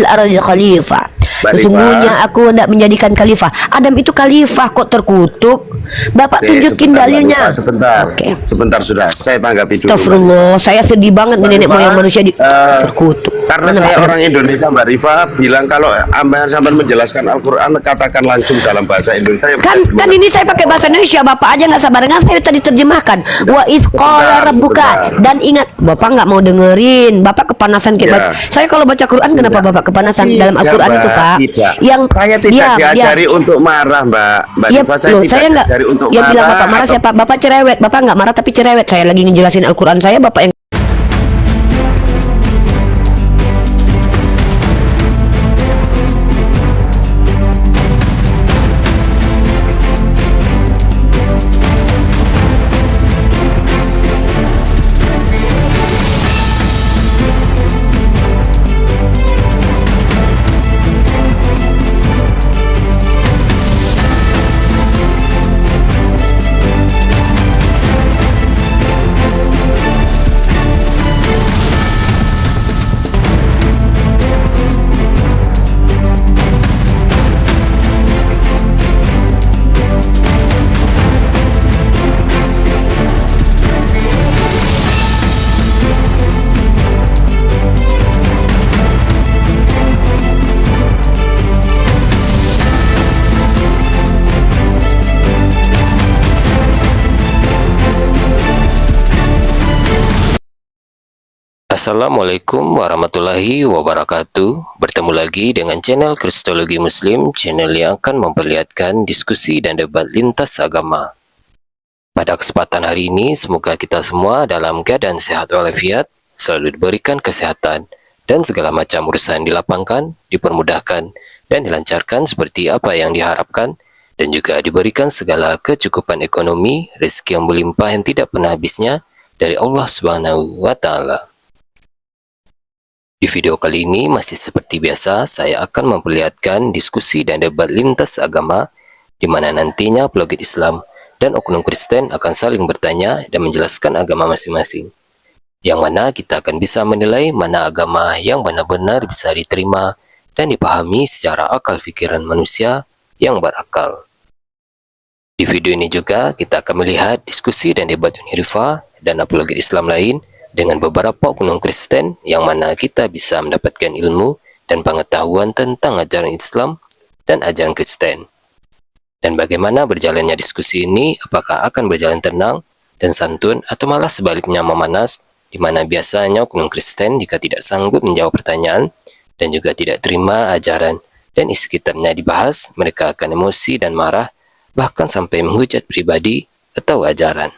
ardi khalifah. Mbak Sesungguhnya Rifah. aku hendak menjadikan khalifah. Adam itu khalifah kok terkutuk. Bapak Oke, tunjukin sebentar, Mbak dalilnya. Rifah, sebentar. Oke. Sebentar sudah. Saya tanggapi dulu. Mbak Astagfirullah, saya sedih banget Mbak nenek Rifah, moyang manusia terkutuk. karena Mana, saya Pak? orang Indonesia, Mbak Rifah bilang kalau sampai menjelaskan Al-Quran katakan langsung dalam bahasa Indonesia. Kan ini saya pakai bahasa Indonesia, Bapak aja nggak sabar dengan saya tadi terjemahkan. Wa iz qala rabbuka, dan ingat, Bapak nggak mau dengerin, Bapak kepanasan kayak Ya. saya kalau baca Quran kenapa Bapak kepanasan dalam Al-Quran itu, Pak? Tidak. Yang Saya tidak diam, diajari untuk marah, Mbak Iya, Rifah. loh, tidak saya nggak. diajari untuk Ya bilang marah Bapak marah atau- siapa? Bapak cerewet. Bapak nggak marah tapi cerewet. Saya lagi ngejelasin Al-Quran saya, Bapak yang Assalamualaikum warahmatullahi wabarakatuh. Bertemu lagi dengan channel Kristologi Muslim, channel yang akan memperlihatkan diskusi dan debat lintas agama. Pada kesempatan hari ini, semoga kita semua dalam keadaan sehat walafiat, selalu diberikan kesehatan, dan segala macam urusan dilapangkan, dipermudahkan, dan dilancarkan seperti apa yang diharapkan, dan juga diberikan segala kecukupan ekonomi, rezeki yang berlimpah yang tidak pernah habisnya dari Allah Subhanahu wa Ta'ala. Di video kali ini masih seperti biasa, saya akan memperlihatkan diskusi dan debat lintas agama di mana nantinya apologet Islam dan oknum Kristen akan saling bertanya dan menjelaskan agama masing-masing. Yang mana kita akan bisa menilai mana agama yang benar-benar bisa diterima dan dipahami secara akal pikiran manusia yang berakal. Di video ini juga kita akan melihat diskusi dan debat Unirifa dan apologet Islam lain dengan beberapa oknum Kristen yang mana kita bisa mendapatkan ilmu dan pengetahuan tentang ajaran Islam dan ajaran Kristen. Dan bagaimana berjalannya diskusi ini, apakah akan berjalan tenang dan santun atau malah sebaliknya memanas, di mana biasanya oknum Kristen jika tidak sanggup menjawab pertanyaan dan juga tidak terima ajaran dan isi kitabnya dibahas, mereka akan emosi dan marah, bahkan sampai menghujat pribadi atau ajaran.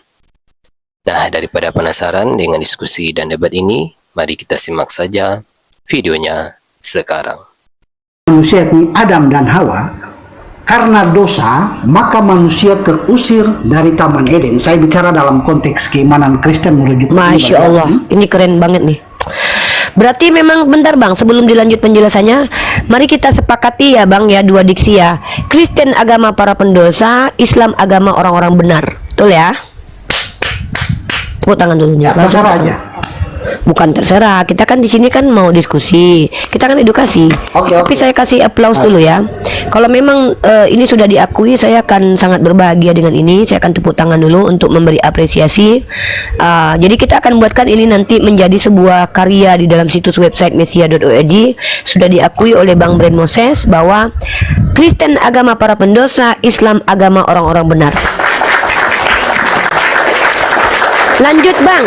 Nah, daripada penasaran dengan diskusi dan debat ini, mari kita simak saja videonya sekarang. Manusia yakni Adam dan Hawa, karena dosa maka manusia terusir dari Taman Eden. Saya bicara dalam konteks keimanan Kristen merujuk. Masya Allah, ini keren banget nih. Berarti memang bentar Bang, sebelum dilanjut penjelasannya, mari kita sepakati ya Bang ya, dua diksi ya. Kristen agama para pendosa, Islam agama orang-orang benar. Betul ya? Tepuk tangan dulu Ya, terserah aja. Bukan terserah, kita kan di sini kan mau diskusi, kita kan edukasi. Oke. Tapi saya kasih aplaus dulu ya. Kalau memang ini sudah diakui, saya akan sangat berbahagia dengan ini. Saya akan tepuk tangan dulu untuk memberi apresiasi. Jadi kita akan buatkan ini nanti menjadi sebuah karya di dalam situs website mesia.org. Sudah diakui oleh Bang Brand Moses bahwa Kristen agama para pendosa, Islam agama orang-orang benar. Lanjut Bang.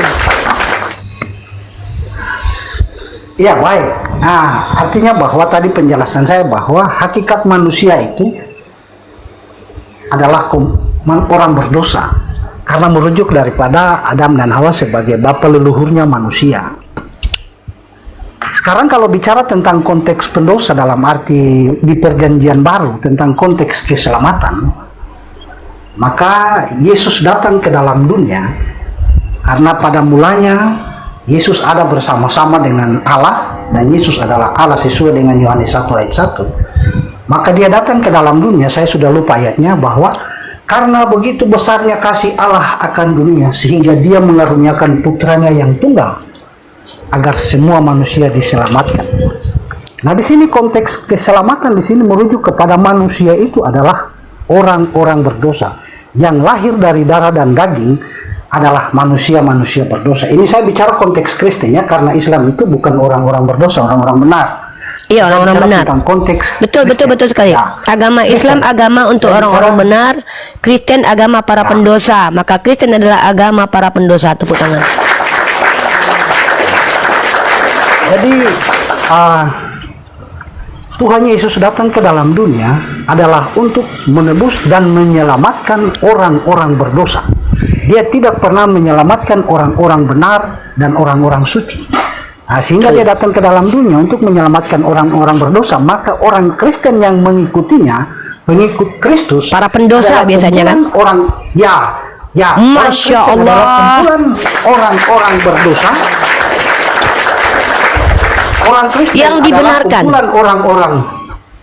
Ya, baik. Nah, artinya bahwa tadi penjelasan saya bahwa hakikat manusia itu adalah orang berdosa karena merujuk daripada Adam dan Hawa sebagai bapa leluhurnya manusia. Sekarang kalau bicara tentang konteks pendosa dalam arti di perjanjian baru tentang konteks keselamatan, maka Yesus datang ke dalam dunia karena pada mulanya Yesus ada bersama-sama dengan Allah dan Yesus adalah Allah sesuai dengan Yohanes 1 ayat 1. Maka dia datang ke dalam dunia, saya sudah lupa ayatnya, bahwa karena begitu besarnya kasih Allah akan dunia sehingga dia mengaruniakan putranya yang tunggal agar semua manusia diselamatkan. Nah, di sini konteks keselamatan di sini merujuk kepada manusia itu adalah orang-orang berdosa yang lahir dari darah dan daging adalah manusia-manusia berdosa. Ini saya bicara konteks Kristen ya, karena Islam itu bukan orang-orang berdosa, orang-orang benar. Iya, Saya orang-orang bicara benar. tentang konteks Betul, betul, Kristen. betul sekali. Ya. Agama Islam Kristen. agama untuk Saya orang-orang bicara- benar, Kristen agama para Ya. pendosa. Maka Kristen adalah agama para pendosa. Tepuk tangan. Jadi Tuhan Yesus datang ke dalam dunia adalah untuk menebus dan menyelamatkan orang-orang berdosa. Dia tidak pernah menyelamatkan orang-orang benar dan orang-orang suci. Nah, sehingga dia datang ke dalam dunia untuk menyelamatkan orang-orang berdosa. Maka orang Kristen yang mengikutinya, pengikut Kristus, Para pendosa adalah biasanya, kan? kumpulan orang, ya, orang Masya Kristen adalah Allah. kumpulan orang-orang berdosa. Orang Kristen Yang adalah dibenarkan.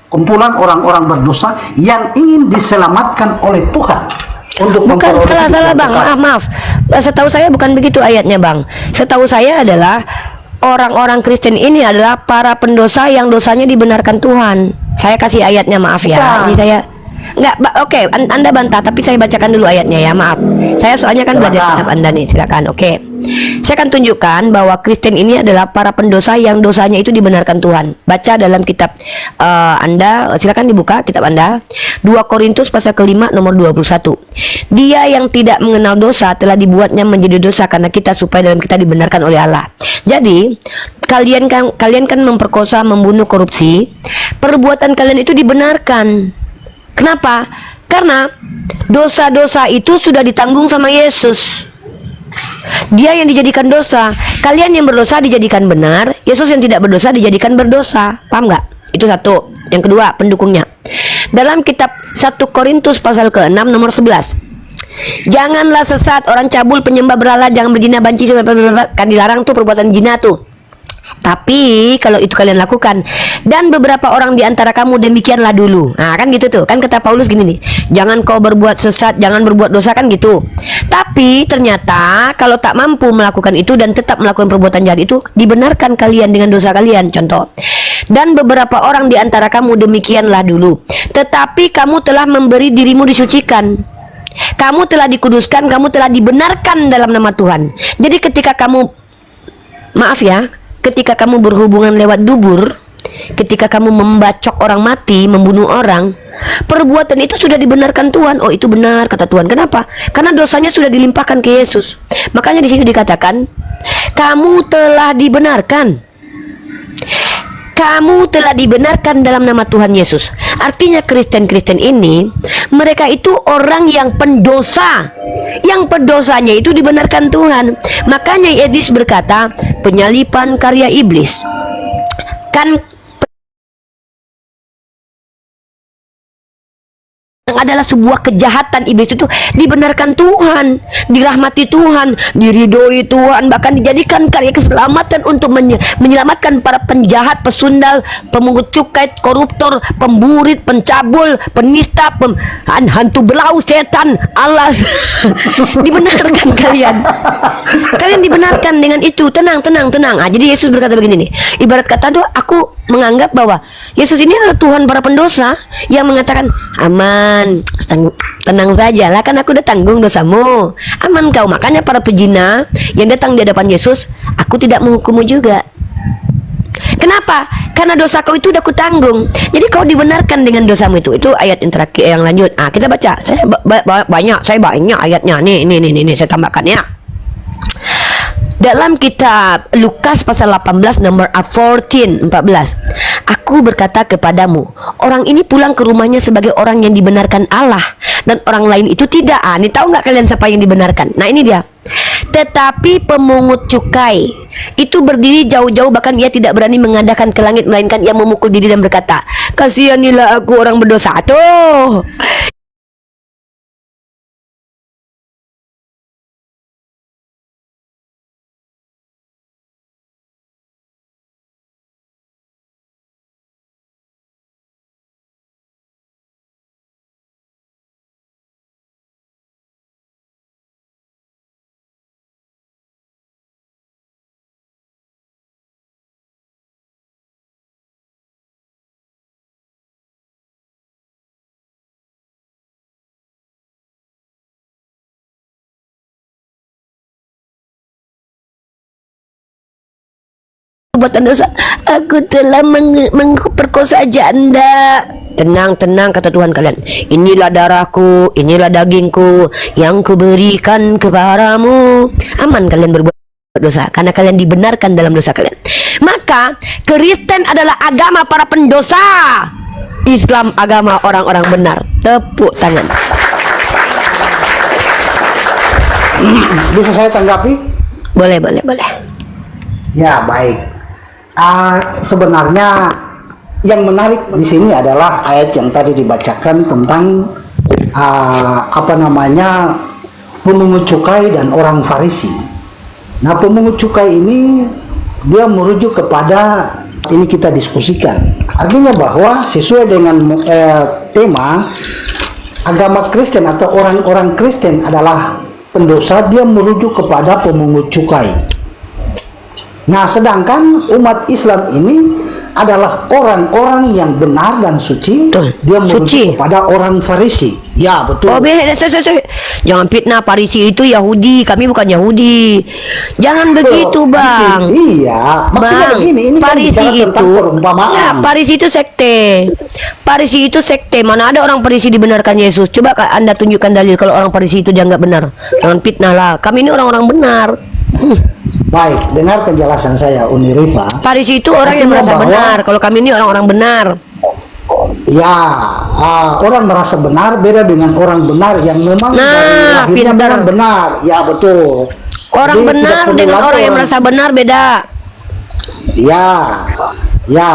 kumpulan orang-orang berdosa yang ingin diselamatkan oleh Tuhan untuk Bukan, memperoleh hidup salah yang bang. kekal. Maaf. Setahu saya bukan begitu ayatnya bang. Setahu saya adalah orang-orang Kristen ini adalah para pendosa yang dosanya dibenarkan Tuhan. Saya kasih ayatnya, maaf ya. Bukan. Ini saya nggak. Oke, Anda bantah, tapi saya bacakan dulu ayatnya ya. Maaf. Saya soalnya kan belajar Silakan. kitab Anda nih. Silakan. Oke. Saya akan tunjukkan bahwa Kristen ini adalah para pendosa yang dosanya itu dibenarkan Tuhan. Baca dalam kitab Anda, silakan dibuka kitab Anda. 2 Korintus pasal ke-5 nomor 21. Dia yang tidak mengenal dosa telah dibuatnya menjadi dosa karena kita, supaya dalam kita dibenarkan oleh Allah. Jadi, kalian kan memperkosa, membunuh, korupsi. Perbuatan kalian itu dibenarkan. Kenapa? Karena dosa-dosa itu sudah ditanggung sama Yesus. Dia yang dijadikan dosa, kalian yang berdosa dijadikan benar, Yesus yang tidak berdosa dijadikan berdosa. Paham nggak? Itu satu. Yang kedua, pendukungnya. Dalam kitab 1 Korintus pasal ke-6 nomor 11. Janganlah sesat, orang cabul, penyembah berhala, jangan berzina, banci, kan dilarang tuh perbuatan zina tuh. Tapi kalau itu kalian lakukan, dan beberapa orang di antara kamu demikianlah dulu. Nah, kan gitu tuh. Kan kata Paulus gini nih, jangan kau berbuat sesat, jangan berbuat dosa, kan gitu. Tapi ternyata kalau tak mampu melakukan itu dan tetap melakukan perbuatan jahat itu, dibenarkan kalian dengan dosa kalian. Contoh, dan beberapa orang di antara kamu demikianlah dulu, tetapi kamu telah memberi dirimu disucikan, kamu telah dikuduskan, kamu telah dibenarkan dalam nama Tuhan. Jadi ketika kamu, maaf ya, ketika kamu berhubungan lewat dubur, ketika kamu membacok orang mati, membunuh orang, perbuatan itu sudah dibenarkan Tuhan. Oh, itu benar kata Tuhan. Kenapa? Karena dosanya sudah dilimpahkan ke Yesus. Makanya di sini dikatakan, kamu telah dibenarkan. Kamu telah dibenarkan dalam nama Tuhan Yesus. Artinya Kristen-Kristen ini, mereka itu orang yang pendosa, yang pendosanya itu dibenarkan Tuhan. Makanya Edis berkata, penyalipan karya iblis. Kan adalah sebuah kejahatan iblis itu dibenarkan Tuhan, dirahmati Tuhan, diridhoi Tuhan, bahkan dijadikan karya keselamatan untuk menyelamatkan para penjahat, pesundal, pemungut cukai, koruptor, pemburit, pencabul, penista, hantu belau, setan, alas. Dibenarkan kalian. Kalian dibenarkan dengan itu. Tenang. Ah, jadi Yesus berkata begini nih. Ibarat kata tuh, aku menganggap bahwa Yesus ini adalah Tuhan para pendosa yang mengatakan, aman, tenang saja lah, kan aku udah tanggung dosamu, aman kau. Makanya para pezina yang datang di hadapan Yesus, aku tidak menghukummu juga. Kenapa? Karena dosa kau itu udah kutanggung. Jadi kau dibenarkan dengan dosamu itu. Itu ayat yang terakhir, yang lanjut. Ah, kita baca. Saya banyak ayatnya. Nih, saya tambahkan ya. Dalam kitab Lukas pasal 18 nomor 14. Aku berkata kepadamu, orang ini pulang ke rumahnya sebagai orang yang dibenarkan Allah, dan orang lain itu tidak. Ah, ini tahu nggak kalian siapa yang dibenarkan? Nah, ini dia. Tetapi pemungut cukai itu berdiri jauh-jauh, bahkan ia tidak berani mengadakan ke langit, melainkan ia memukul diri dan berkata, kasihanilah aku orang berdosa. Tuh, perbuatan dosa. Aku telah memperkosa janda. Tenang, tenang, kata Tuhan kalian. Inilah darahku, inilah dagingku yang kuberikan kepadamu. Aman kalian berbuat dosa karena kalian dibenarkan dalam dosa kalian. Maka Kristen adalah agama para pendosa, Islam agama orang-orang benar. Tepuk tangan. Bisa saya tanggapi? Boleh, boleh, boleh. Ya, baik. Sebenarnya yang menarik di sini adalah ayat yang tadi dibacakan tentang pemungut cukai dan orang Farisi. Nah, pemungut cukai ini dia merujuk kepada ini kita diskusikan. Artinya bahwa sesuai dengan tema agama Kristen atau orang-orang Kristen adalah pendosa, dia merujuk kepada pemungut cukai. Nah, sedangkan umat Islam ini adalah orang-orang yang benar dan suci. Betul. Dia merujuk Suci. kepada orang Farisi. Ya, betul. Oh, sorry. Jangan fitnah, Farisi itu Yahudi, kami bukan Yahudi. Jangan begitu, Bang. Iya, maksudnya Bang, begini, ini kan Farisi bicara tentang itu, perumpamaan. ya, Farisi itu sekte. Farisi itu sekte. Mana ada orang Farisi dibenarkan Yesus? Coba Anda tunjukkan dalil kalau orang Farisi itu dianggap benar. Jangan fitnah lah. Kami ini orang-orang benar. Baik, dengar penjelasan saya, Uni Rifa. Farisi itu orang yang Artinya merasa bahwa- benar. Kalau kami ini orang-orang benar. Ya, orang merasa benar beda dengan orang benar yang memang Nah, dari lahirnya pintar. memang benar. Ya, betul. Orang Jadi, tidak benar perlu dengan lagi orang yang merasa benar beda. Ya,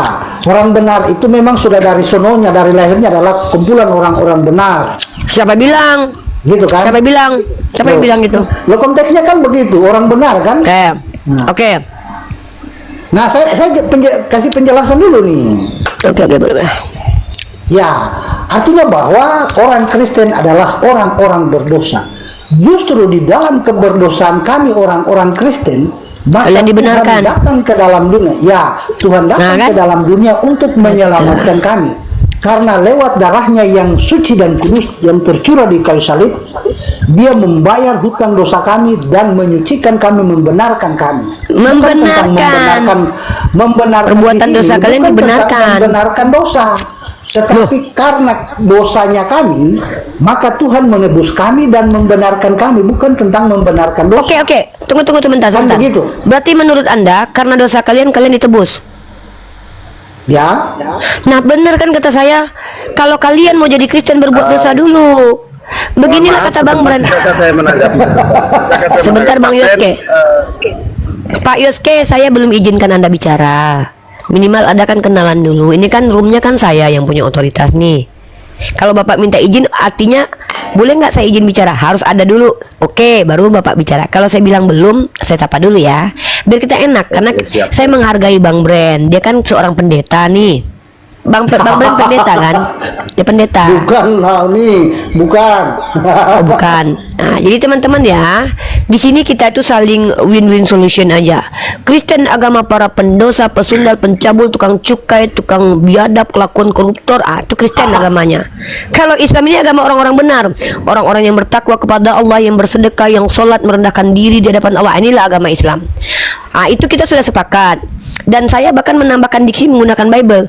orang benar itu memang sudah dari sononya, dari lahirnya adalah kumpulan orang-orang benar. Siapa bilang? Gitu kan? Siapa bilang? Siapa yang Loh. bilang gitu? Lo konteksnya kan begitu, orang benar kan? Oke. Nah. Oke. Nah, saya kasih penjelasan dulu nih. Oke, boleh. Ya, artinya bahwa orang Kristen adalah orang-orang berdosa. Justru di dalam keberdosaan kami orang-orang Kristen, maka Kalian dibenarkan. Tuhan datang ke dalam dunia. Ya, Tuhan datang Nah, kan? ke dalam dunia untuk menyelamatkan kami. Karena lewat darahnya yang suci dan kudus yang tercurah di kayu salib, dia membayar hutang dosa kami dan menyucikan kami, membenarkan kami. Bukan tentang membenarkan Perbuatan di sini, dosa kalian bukan tentang dibenarkan. membenarkan dosa. Tetapi karena dosanya kami, maka Tuhan menebus kami dan membenarkan kami, bukan tentang membenarkan dosa. Oke. Tunggu sebentar. Kan begitu. Berarti menurut Anda karena dosa kalian ditebus. Ya, Nah, benar kan kata saya, kalau kalian mau jadi Kristen berbuat dosa dulu. Beginilah Mohon kata maaf, Bang Bren. sebentar saya menanggapi. Sebentar Bang Yoske. Pak Yoske, saya belum izinkan Anda bicara. Minimal Anda kan kenalan dulu. Ini kan roomnya kan saya yang punya otoritas nih. Kalau Bapak minta izin, artinya boleh nggak saya izin bicara? Harus ada dulu. Oke, baru Bapak bicara. Kalau saya bilang belum, saya sapa dulu ya. Biar kita enak, karena Oke, siap. saya menghargai Bang Bren. Dia kan seorang pendeta nih. Bang Bren pendeta kan? Dia pendeta. bukan, bukan. Oh, bukan. Nah, jadi teman-teman ya, di sini kita itu saling win-win solution aja. Kristen agama para pendosa, pesundal, pencabul, tukang cukai, tukang biadab, kelakuan koruptor, itu Kristen agamanya. Kalau Islam ini agama orang-orang benar, orang-orang yang bertakwa kepada Allah, yang bersedekah, yang sholat, merendahkan diri di hadapan Allah. Inilah agama Islam. Itu kita sudah sepakat. Dan saya bahkan menambahkan diksi menggunakan Bible,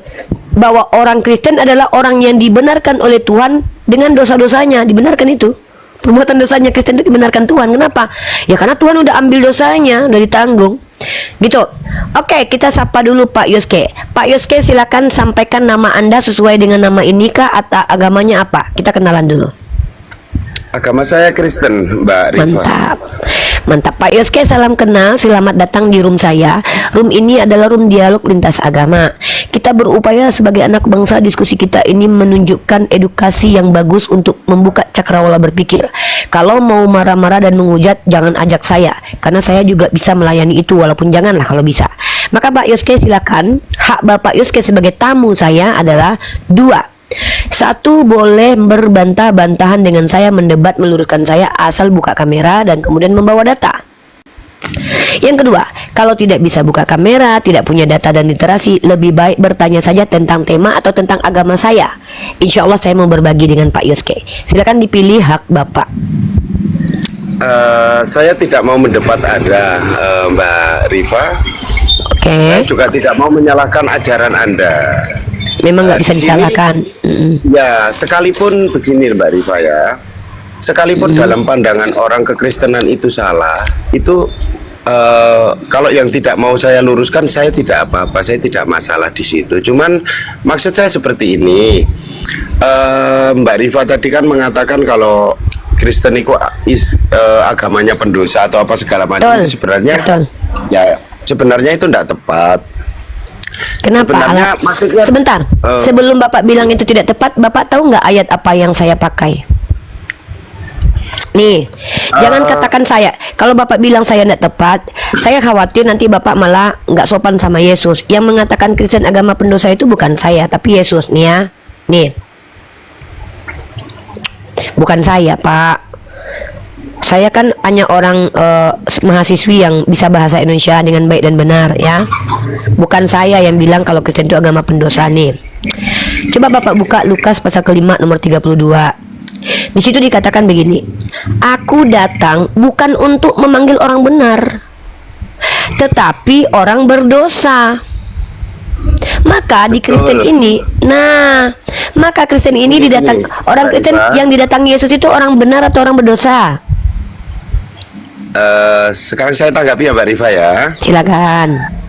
bahwa orang Kristen adalah orang yang dibenarkan oleh Tuhan dengan dosa-dosanya. Dibenarkan itu. Perbuatan dosanya Kristen itu dibenarkan Tuhan. Kenapa? Ya karena Tuhan udah ambil dosanya, udah ditanggung. Gitu. Oke, kita sapa dulu Pak Yoske. Pak Yoske, silakan sampaikan nama Anda sesuai dengan nama ini kah atau agamanya apa? Kita kenalan dulu. Agama saya Kristen, Mbak Rifa. Mantap Pak Yoske, salam kenal, selamat datang di room saya. Room ini adalah room dialog lintas agama. Kita berupaya sebagai anak bangsa, diskusi kita ini menunjukkan edukasi yang bagus untuk membuka cakrawala berpikir. Kalau mau marah-marah dan menghujat, jangan ajak saya, karena saya juga bisa melayani itu, walaupun janganlah kalau bisa. Maka Pak Yoske silakan. Hak Bapak Yoske sebagai tamu saya adalah 2. 1, boleh berbantah-bantahan dengan saya, mendebat, meluruskan saya, asal buka kamera dan kemudian membawa data. Yang kedua, kalau tidak bisa buka kamera, tidak punya data dan literasi, lebih baik bertanya saja tentang tema atau tentang agama saya. Insya Allah saya mau berbagi dengan Pak Yoske. Silakan dipilih hak Bapak. Saya tidak mau mendebat Anda, Mbak Rifa. Oke. Saya juga tidak mau menyalahkan ajaran Anda. Memang nggak bisa Di sini, disalahkan. Ya, sekalipun begini Mbak Rifa ya, sekalipun dalam pandangan orang kekristenan itu salah, itu kalau yang tidak mau saya luruskan, saya tidak apa-apa, saya tidak masalah di situ. Cuman maksud saya seperti ini, Mbak Rifa tadi kan mengatakan kalau Kristen itu agamanya pendosa atau apa segala macam. Betul, Sebenarnya, betul. ya sebenarnya itu tidak tepat. Kenapa? Sebenarnya maksudnya Sebentar, sebelum Bapak bilang itu tidak tepat, Bapak tahu nggak ayat apa yang saya pakai? Nih, jangan katakan saya. Kalau Bapak bilang saya tidak tepat, saya khawatir nanti Bapak malah nggak sopan sama Yesus. Yang mengatakan Kristen agama pendosa itu bukan saya, tapi Yesus nih ya. Nih, bukan saya, Pak. Saya kan hanya orang mahasiswi yang bisa bahasa Indonesia dengan baik dan benar ya. Bukan saya yang bilang kalau Kristen itu agama pendosa nih. Coba Bapak buka Lukas pasal ke-5 nomor 32. Di situ dikatakan begini, aku datang bukan untuk memanggil orang benar, tetapi orang berdosa. Maka di Kristen ini, maka Kristen ini didatang orang Kristen yang didatangi Yesus itu orang benar atau orang berdosa? Sekarang saya tanggapi ya Mbak Rifa ya. Silakan.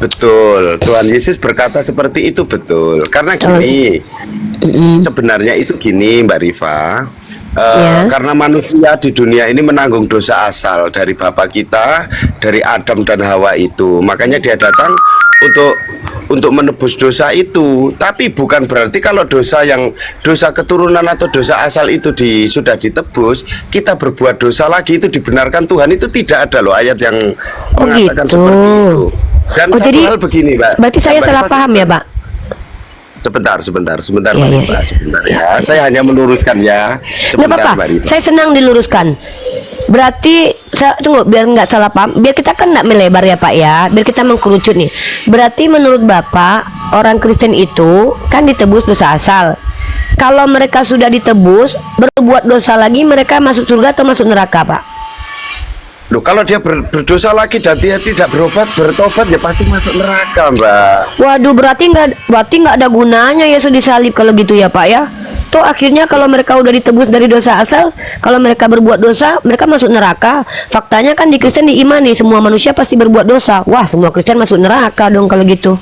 Betul, Tuhan Yesus berkata seperti itu, betul. Karena gini, sebenarnya itu gini Mbak Rifa, karena manusia di dunia ini menanggung dosa asal dari Bapa kita, dari Adam dan Hawa itu. Makanya dia datang untuk menebus dosa itu. Tapi bukan berarti kalau dosa keturunan atau dosa asal itu sudah ditebus, kita berbuat dosa lagi itu dibenarkan Tuhan. Itu tidak ada loh ayat yang mengatakan gitu. seperti itu. Dan satu jadi hal begini, Mbak. Berarti saya Mbak salah Rifa, paham ya, Pak? Sebentar, Ya, Mbak ya, Rifa, sebentar ya. Saya hanya meluruskan ya. Nggak Sebentar, apa-apa, Mbak Rifa. saya senang diluruskan. Berarti tunggu, biar nggak salah paham, biar kita kan nggak melebar ya Pak ya, biar kita mengkerucut nih. Berarti menurut Bapak orang Kristen itu kan ditebus dosa asal. Kalau mereka sudah ditebus, berbuat dosa lagi, mereka masuk surga atau masuk neraka, Pak? Loh, kalau dia berdosa lagi dan dia tidak bertobat ya pasti masuk neraka, Mbak. Waduh, berarti nggak ada gunanya Yesus disalib kalau gitu ya Pak ya. Toh akhirnya kalau mereka udah ditebus dari dosa asal, kalau mereka berbuat dosa, mereka masuk neraka. Faktanya kan di Kristen diimani semua manusia pasti berbuat dosa. Wah, semua Kristen masuk neraka dong kalau gitu.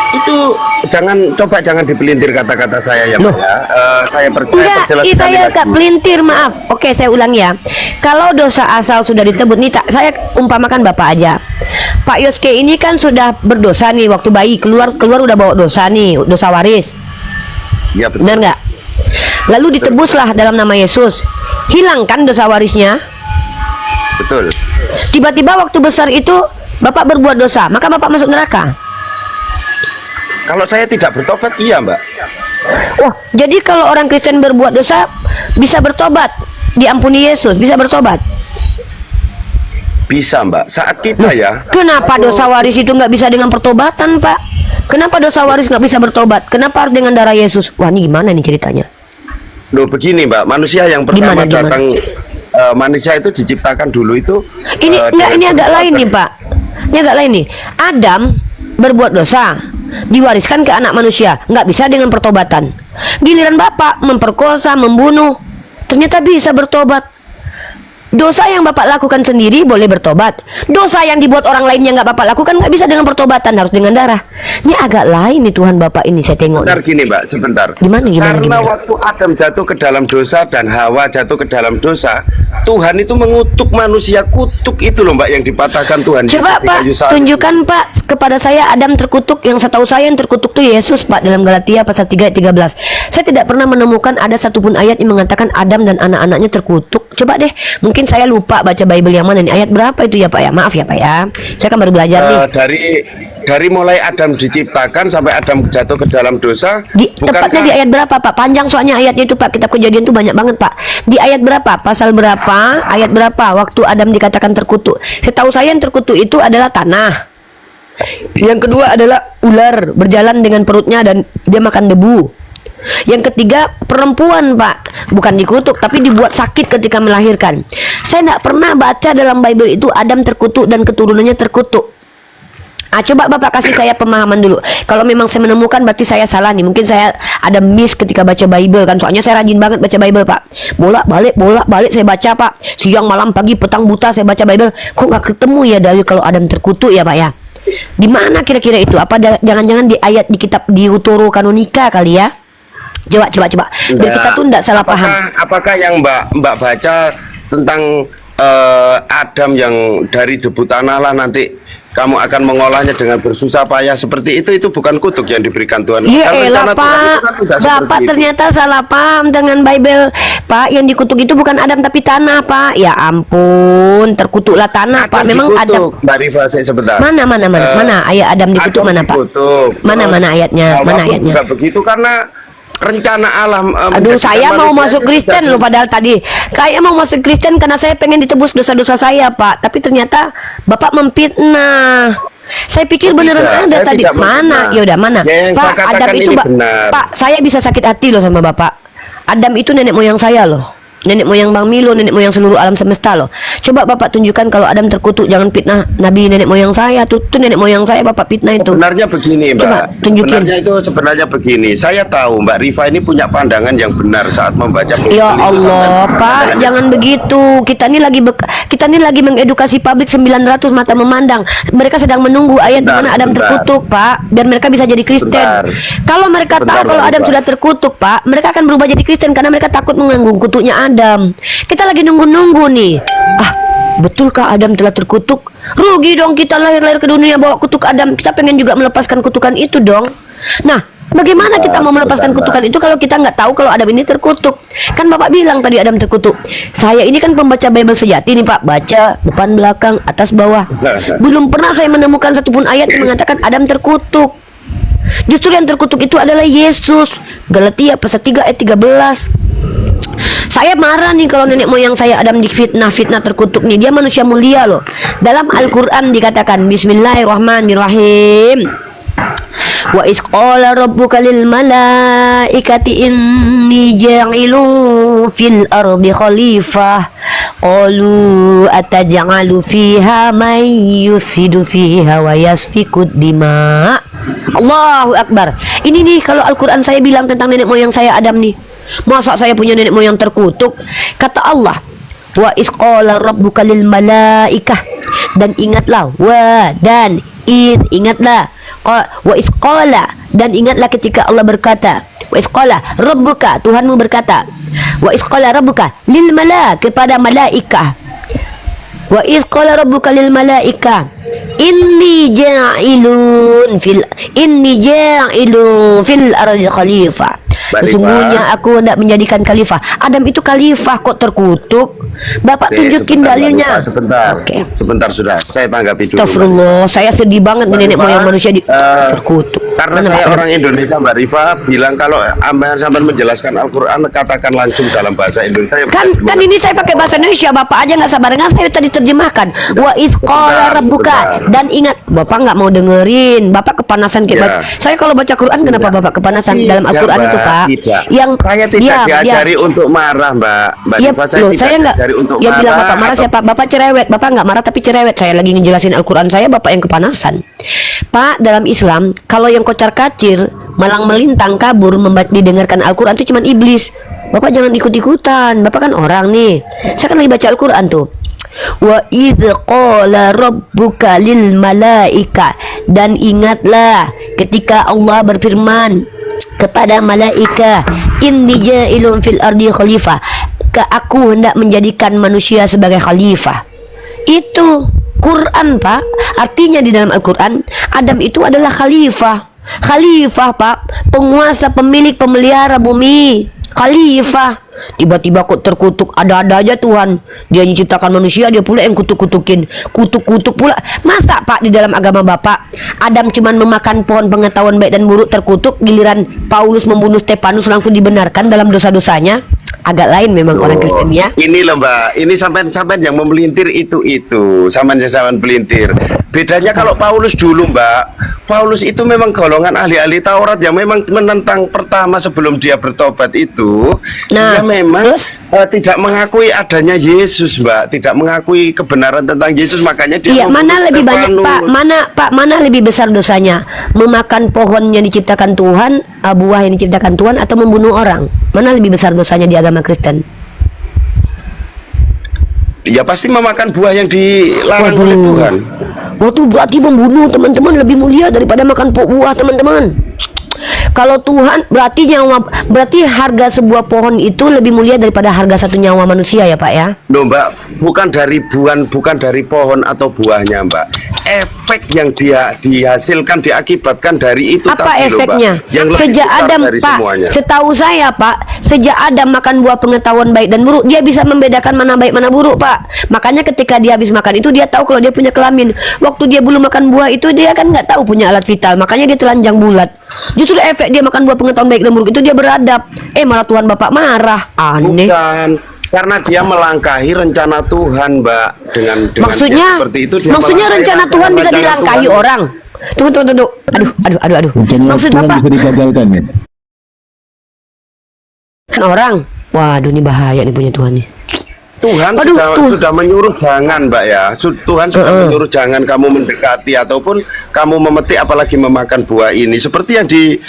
Itu jangan dipelintir kata-kata saya ya, Mbak ya. Saya percaya Enggak, saya nggak pelintir, maaf. Oke, saya ulang ya. Kalau dosa asal sudah ditebus nih, saya umpamakan Bapak aja. Pak Yoske ini kan sudah berdosa nih waktu bayi, keluar udah bawa dosa nih, dosa waris. Ya, betul. Benar nggak? Lalu ditebuslah dalam nama Yesus. Hilangkan dosa warisnya. Betul. Tiba-tiba waktu besar itu Bapak berbuat dosa, maka Bapak masuk neraka. Kalau saya tidak bertobat, iya, Mbak. Wah, jadi kalau orang Kristen berbuat dosa bisa bertobat, diampuni Yesus, bisa bertobat. Bisa, Mbak. Saat kita ya. Kenapa dosa waris itu nggak bisa dengan pertobatan, Pak? Kenapa dosa waris nggak bisa bertobat? Kenapa harus dengan darah Yesus? Wah, ini gimana nih ceritanya? Loh, begini, Mbak. Manusia yang pertama Gimana? datang, manusia itu diciptakan dulu itu. Ini enggak, ini agak lain nih, Pak. Ini agak lain nih. Adam berbuat dosa, diwariskan ke anak manusia, nggak bisa dengan pertobatan. Giliran Bapak memperkosa, membunuh, ternyata bisa bertobat. Dosa yang Bapak lakukan sendiri boleh bertobat. Dosa yang dibuat orang lain yang nggak Bapak lakukan nggak bisa dengan pertobatan, harus dengan darah. Ini agak lain nih Tuhan Bapak ini, saya tengok. Sebentar gini, Mbak, sebentar. Gimana? Waktu Adam jatuh ke dalam dosa dan Hawa jatuh ke dalam dosa, Tuhan itu mengutuk manusia, kutuk itu loh, Mbak, yang dipatahkan Tuhan. Coba Pak, tunjukkan Pak kepada saya Adam terkutuk. Yang setahu saya yang terkutuk itu Yesus, Pak, dalam Galatia pasal 3 ayat 13. Saya tidak pernah menemukan ada satupun ayat yang mengatakan Adam dan anak-anaknya terkutuk. Coba deh, mungkin saya lupa baca Bible yang mana nih. Ayat berapa itu ya Pak ya? Maaf ya Pak ya. Saya kan baru belajar nih. Dari mulai Adam diciptakan sampai Adam jatuh ke dalam dosa. Tepatnya di ayat berapa Pak? Panjang soalnya ayatnya itu Pak. Kitab Kejadian itu banyak banget Pak. Di ayat berapa? Pasal berapa? Ayat berapa? Waktu Adam dikatakan terkutuk. Setahu saya yang terkutuk itu adalah tanah. Yang kedua adalah ular berjalan dengan perutnya dan dia makan debu. Yang ketiga perempuan Pak, bukan dikutuk tapi dibuat sakit ketika melahirkan. Saya tidak pernah baca dalam Bible itu Adam terkutuk dan keturunannya terkutuk. Coba Bapak kasih saya pemahaman dulu. Kalau memang saya menemukan berarti saya salah nih. Mungkin saya ada miss ketika baca Bible kan. Soalnya saya rajin banget baca Bible, Pak. Bolak-balik saya baca, Pak. Siang, malam, pagi, petang, buta saya baca Bible. Kok nggak ketemu ya dalil kalau Adam terkutuk ya, Pak ya? Di mana kira-kira itu? Apa jangan-jangan di ayat di kitab di Utoro Kanonika kali ya? Coba. Biar kita tuh tidak salah paham. Apakah yang Mbak baca tentang Adam yang dari debu tanah lah nanti kamu akan mengolahnya dengan bersusah payah seperti itu bukan kutuk yang diberikan Tuhan. Iya elah Pak, kan Bapak ternyata salah paham dengan Bible, Pak. Yang dikutuk itu bukan Adam tapi tanah, Pak. Ya ampun, terkutuklah tanah, Pak. Memang Adam. Mbak Rifa, saya sebentar. Mana ayat Adam dikutuk mana, Pak? Mana ayatnya? Mana ayatnya? Juga begitu karena rencana alam. Aduh, saya mau masuk Kristen loh padahal tadi. Kayak mau masuk Kristen karena saya pengen ditebus dosa-dosa saya, Pak. Tapi ternyata Bapak memfitnah. Saya pikir beneran ada tadi. Mana? Ya udah mana? Pak, Adam itu, Pak, saya bisa sakit hati loh sama Bapak. Adam itu nenek moyang saya loh. Nenek moyang Bang Milo, nenek moyang seluruh alam semesta loh. Coba Bapak tunjukkan kalau Adam terkutuk, jangan fitnah Nabi nenek moyang saya. Tuh nenek moyang saya Bapak fitnah itu. Sebenarnya begini, Mbak. Coba tunjukin. Sebenarnya begini. Saya tahu Mbak Rifa ini punya pandangan yang benar saat membaca buku. Ya Allah, Pak, jangan begitu. Kita ini lagi mengedukasi publik 900 mata memandang. Mereka sedang menunggu ayat di mana Adam terkutuk, Pak, dan mereka bisa jadi Kristen. Kalau mereka tahu kalau Adam sudah terkutuk, Pak, mereka akan berubah jadi Kristen karena mereka takut menanggung kutuknya Adam. Kita lagi nunggu-nunggu nih. Betulkah Adam telah terkutuk? Rugi dong kita lahir-lahir ke dunia bawa kutuk Adam. Kita pengen juga melepaskan kutukan itu dong. Nah, bagaimana kita mau melepaskan kutukan itu kalau kita nggak tahu kalau Adam ini terkutuk? Kan Bapak bilang tadi Adam terkutuk. Saya ini kan pembaca Bible sejati nih, Pak. Baca depan belakang atas bawah. Belum pernah saya menemukan satupun ayat yang mengatakan Adam terkutuk. Justru yang terkutuk itu adalah Yesus. Galatia pasal 3 ayat 13. Saya marah nih kalau nenek moyang saya Adam difitnah terkutuk nih. Dia manusia mulia loh. Dalam Al-Quran dikatakan Bismillahirrahmanirrahim. Wa is qala rabbuka lil malaikati inni ja'ilun fil ardi khalifah qalu ataj'alu fiha man yusidu fiha wa yasfiku dima. Allahu Akbar. Ini nih kalau Al-Quran saya bilang tentang nenek moyang saya Adam nih. Masa saya punya nenek moyang terkutuk? Kata Allah, wa isqala rabbuka lil malaikah, dan ingatlah ingatlah wa isqala, dan ingatlah ketika Allah berkata, wa isqala rabbuka, Tuhanmu berkata, wa isqala rabbuka lil malaikah, kepada malaikah, wa isqala rabbuka lil malaikah inni ja'ilun fil ardi khalifah. Sesungguhnya aku hendak menjadikan khalifah. Adam itu khalifah kok terkutuk? Bapak tunjukin dalilnya. Sebentar sudah. Saya tanggapi dulu. Astagfirullah, saya sedih banget nenek moyang manusia terkutuk. Karena saya orang Indonesia, Mbak Rifa bilang kalau sampai menjelaskan Al-Quran katakan langsung dalam bahasa Indonesia. Kan ini saya pakai bahasa Indonesia, Bapak aja nggak sabar. Saya tadi terjemahkan. Wa isqala rabbuka, dan ingat. Bapak nggak mau dengerin. Bapak kepanasan kita. Saya kalau baca Quran kenapa Bapak kepanasan dalam Al-Quran itu, Pak? Tidak. Yang saya tidak diajari untuk marah, Mbak Rifa. Saya nggak. Yang bilang Bapak marah siapa? Bapak cerewet. Bapak nggak marah tapi cerewet. Saya lagi ngejelasin Al-Quran saya, Bapak yang kepanasan. Pak, dalam Islam kalau yang kocar-kacir, malang melintang, kabur, didengarkan Al-Quran itu cuma iblis. Bapak jangan ikut-ikutan. Bapak kan orang nih. Saya kan lagi baca Al-Quran tuh. Wa idz qala rabbuka lil malaika, dan ingatlah ketika Allah berfirman kepada malaika, inni ja'ilun fil ardi khalifah, aku hendak menjadikan manusia sebagai khalifah. Itu Quran, Pak. Artinya di dalam Al-Quran Adam itu adalah khalifah. Khalifah, Pak, penguasa, pemilik, pemelihara bumi. Khalifah. Tiba-tiba kok terkutuk, ada-ada aja Tuhan. Dia menciptakan manusia, dia pula yang kutuk-kutukin. Kutuk-kutuk pula. Masa, Pak, di dalam agama Bapak Adam cuman memakan pohon pengetahuan baik dan buruk terkutuk, giliran Paulus membunuh Stefanus langsung dibenarkan dalam dosa-dosanya? Agak lain memang orang Kristen ya. Ini loh, Mbak, ini sampai yang memelintir itu sampai pelintir. Bedanya kalau Paulus dulu, Mbak, Paulus itu memang golongan ahli-ahli Taurat yang memang menentang pertama sebelum dia bertobat itu. Nah, dia memang tidak mengakui adanya Yesus, Mbak, tidak mengakui kebenaran tentang Yesus, makanya dia Iya, mana membunuh lebih banyak Stefanus. Pak, mana lebih besar dosanya? Memakan pohon yang diciptakan Tuhan, buah yang diciptakan Tuhan, atau membunuh orang? Mana lebih besar dosanya di agama Kristen? Ya pasti memakan buah yang dilarang oleh Tuhan. Waktu berarti membunuh, teman-teman, lebih mulia daripada makan buah, teman-teman. Kalau Tuhan berarti berarti harga sebuah pohon itu lebih mulia daripada harga satu nyawa manusia, ya Pak ya? Loh, Mbak, bukan dari pohon atau buahnya, Mbak. Efek yang dia dihasilkan, diakibatkan dari itu Apa tadi, efeknya? loh, Mbak. Yang lebih Sejak besar Adam, dari Pak, semuanya. setahu saya, Pak, sejak Adam makan buah pengetahuan baik dan buruk, dia bisa membedakan mana baik mana buruk, Pak. Makanya ketika dia habis makan itu, dia tahu kalau dia punya kelamin. Waktu dia belum makan buah itu, dia kan nggak tahu punya alat vital, makanya dia telanjang bulat. Justru efek dia makan buah pengetahuan baik dan buruk itu dia beradab. Malah Tuhan Bapak marah. Aneh. Bukan, karena dia melangkahi rencana Tuhan, Mbak. Dengan Maksudnya, dia seperti itu, dia maksudnya rencana Tuhan bisa rencana dilangkahi Tuhan. orang. Tunggu. Aduh. Maksud Tuhan Bapak bisa digagalkan ya? orang. Waduh, ini bahaya nih punya Tuhan nih. Tuhan Aduh, sudah menyuruh jangan, Mbak ya. Tuhan sudah menyuruh jangan kamu mendekati ataupun kamu memetik apalagi memakan buah ini. Seperti yang di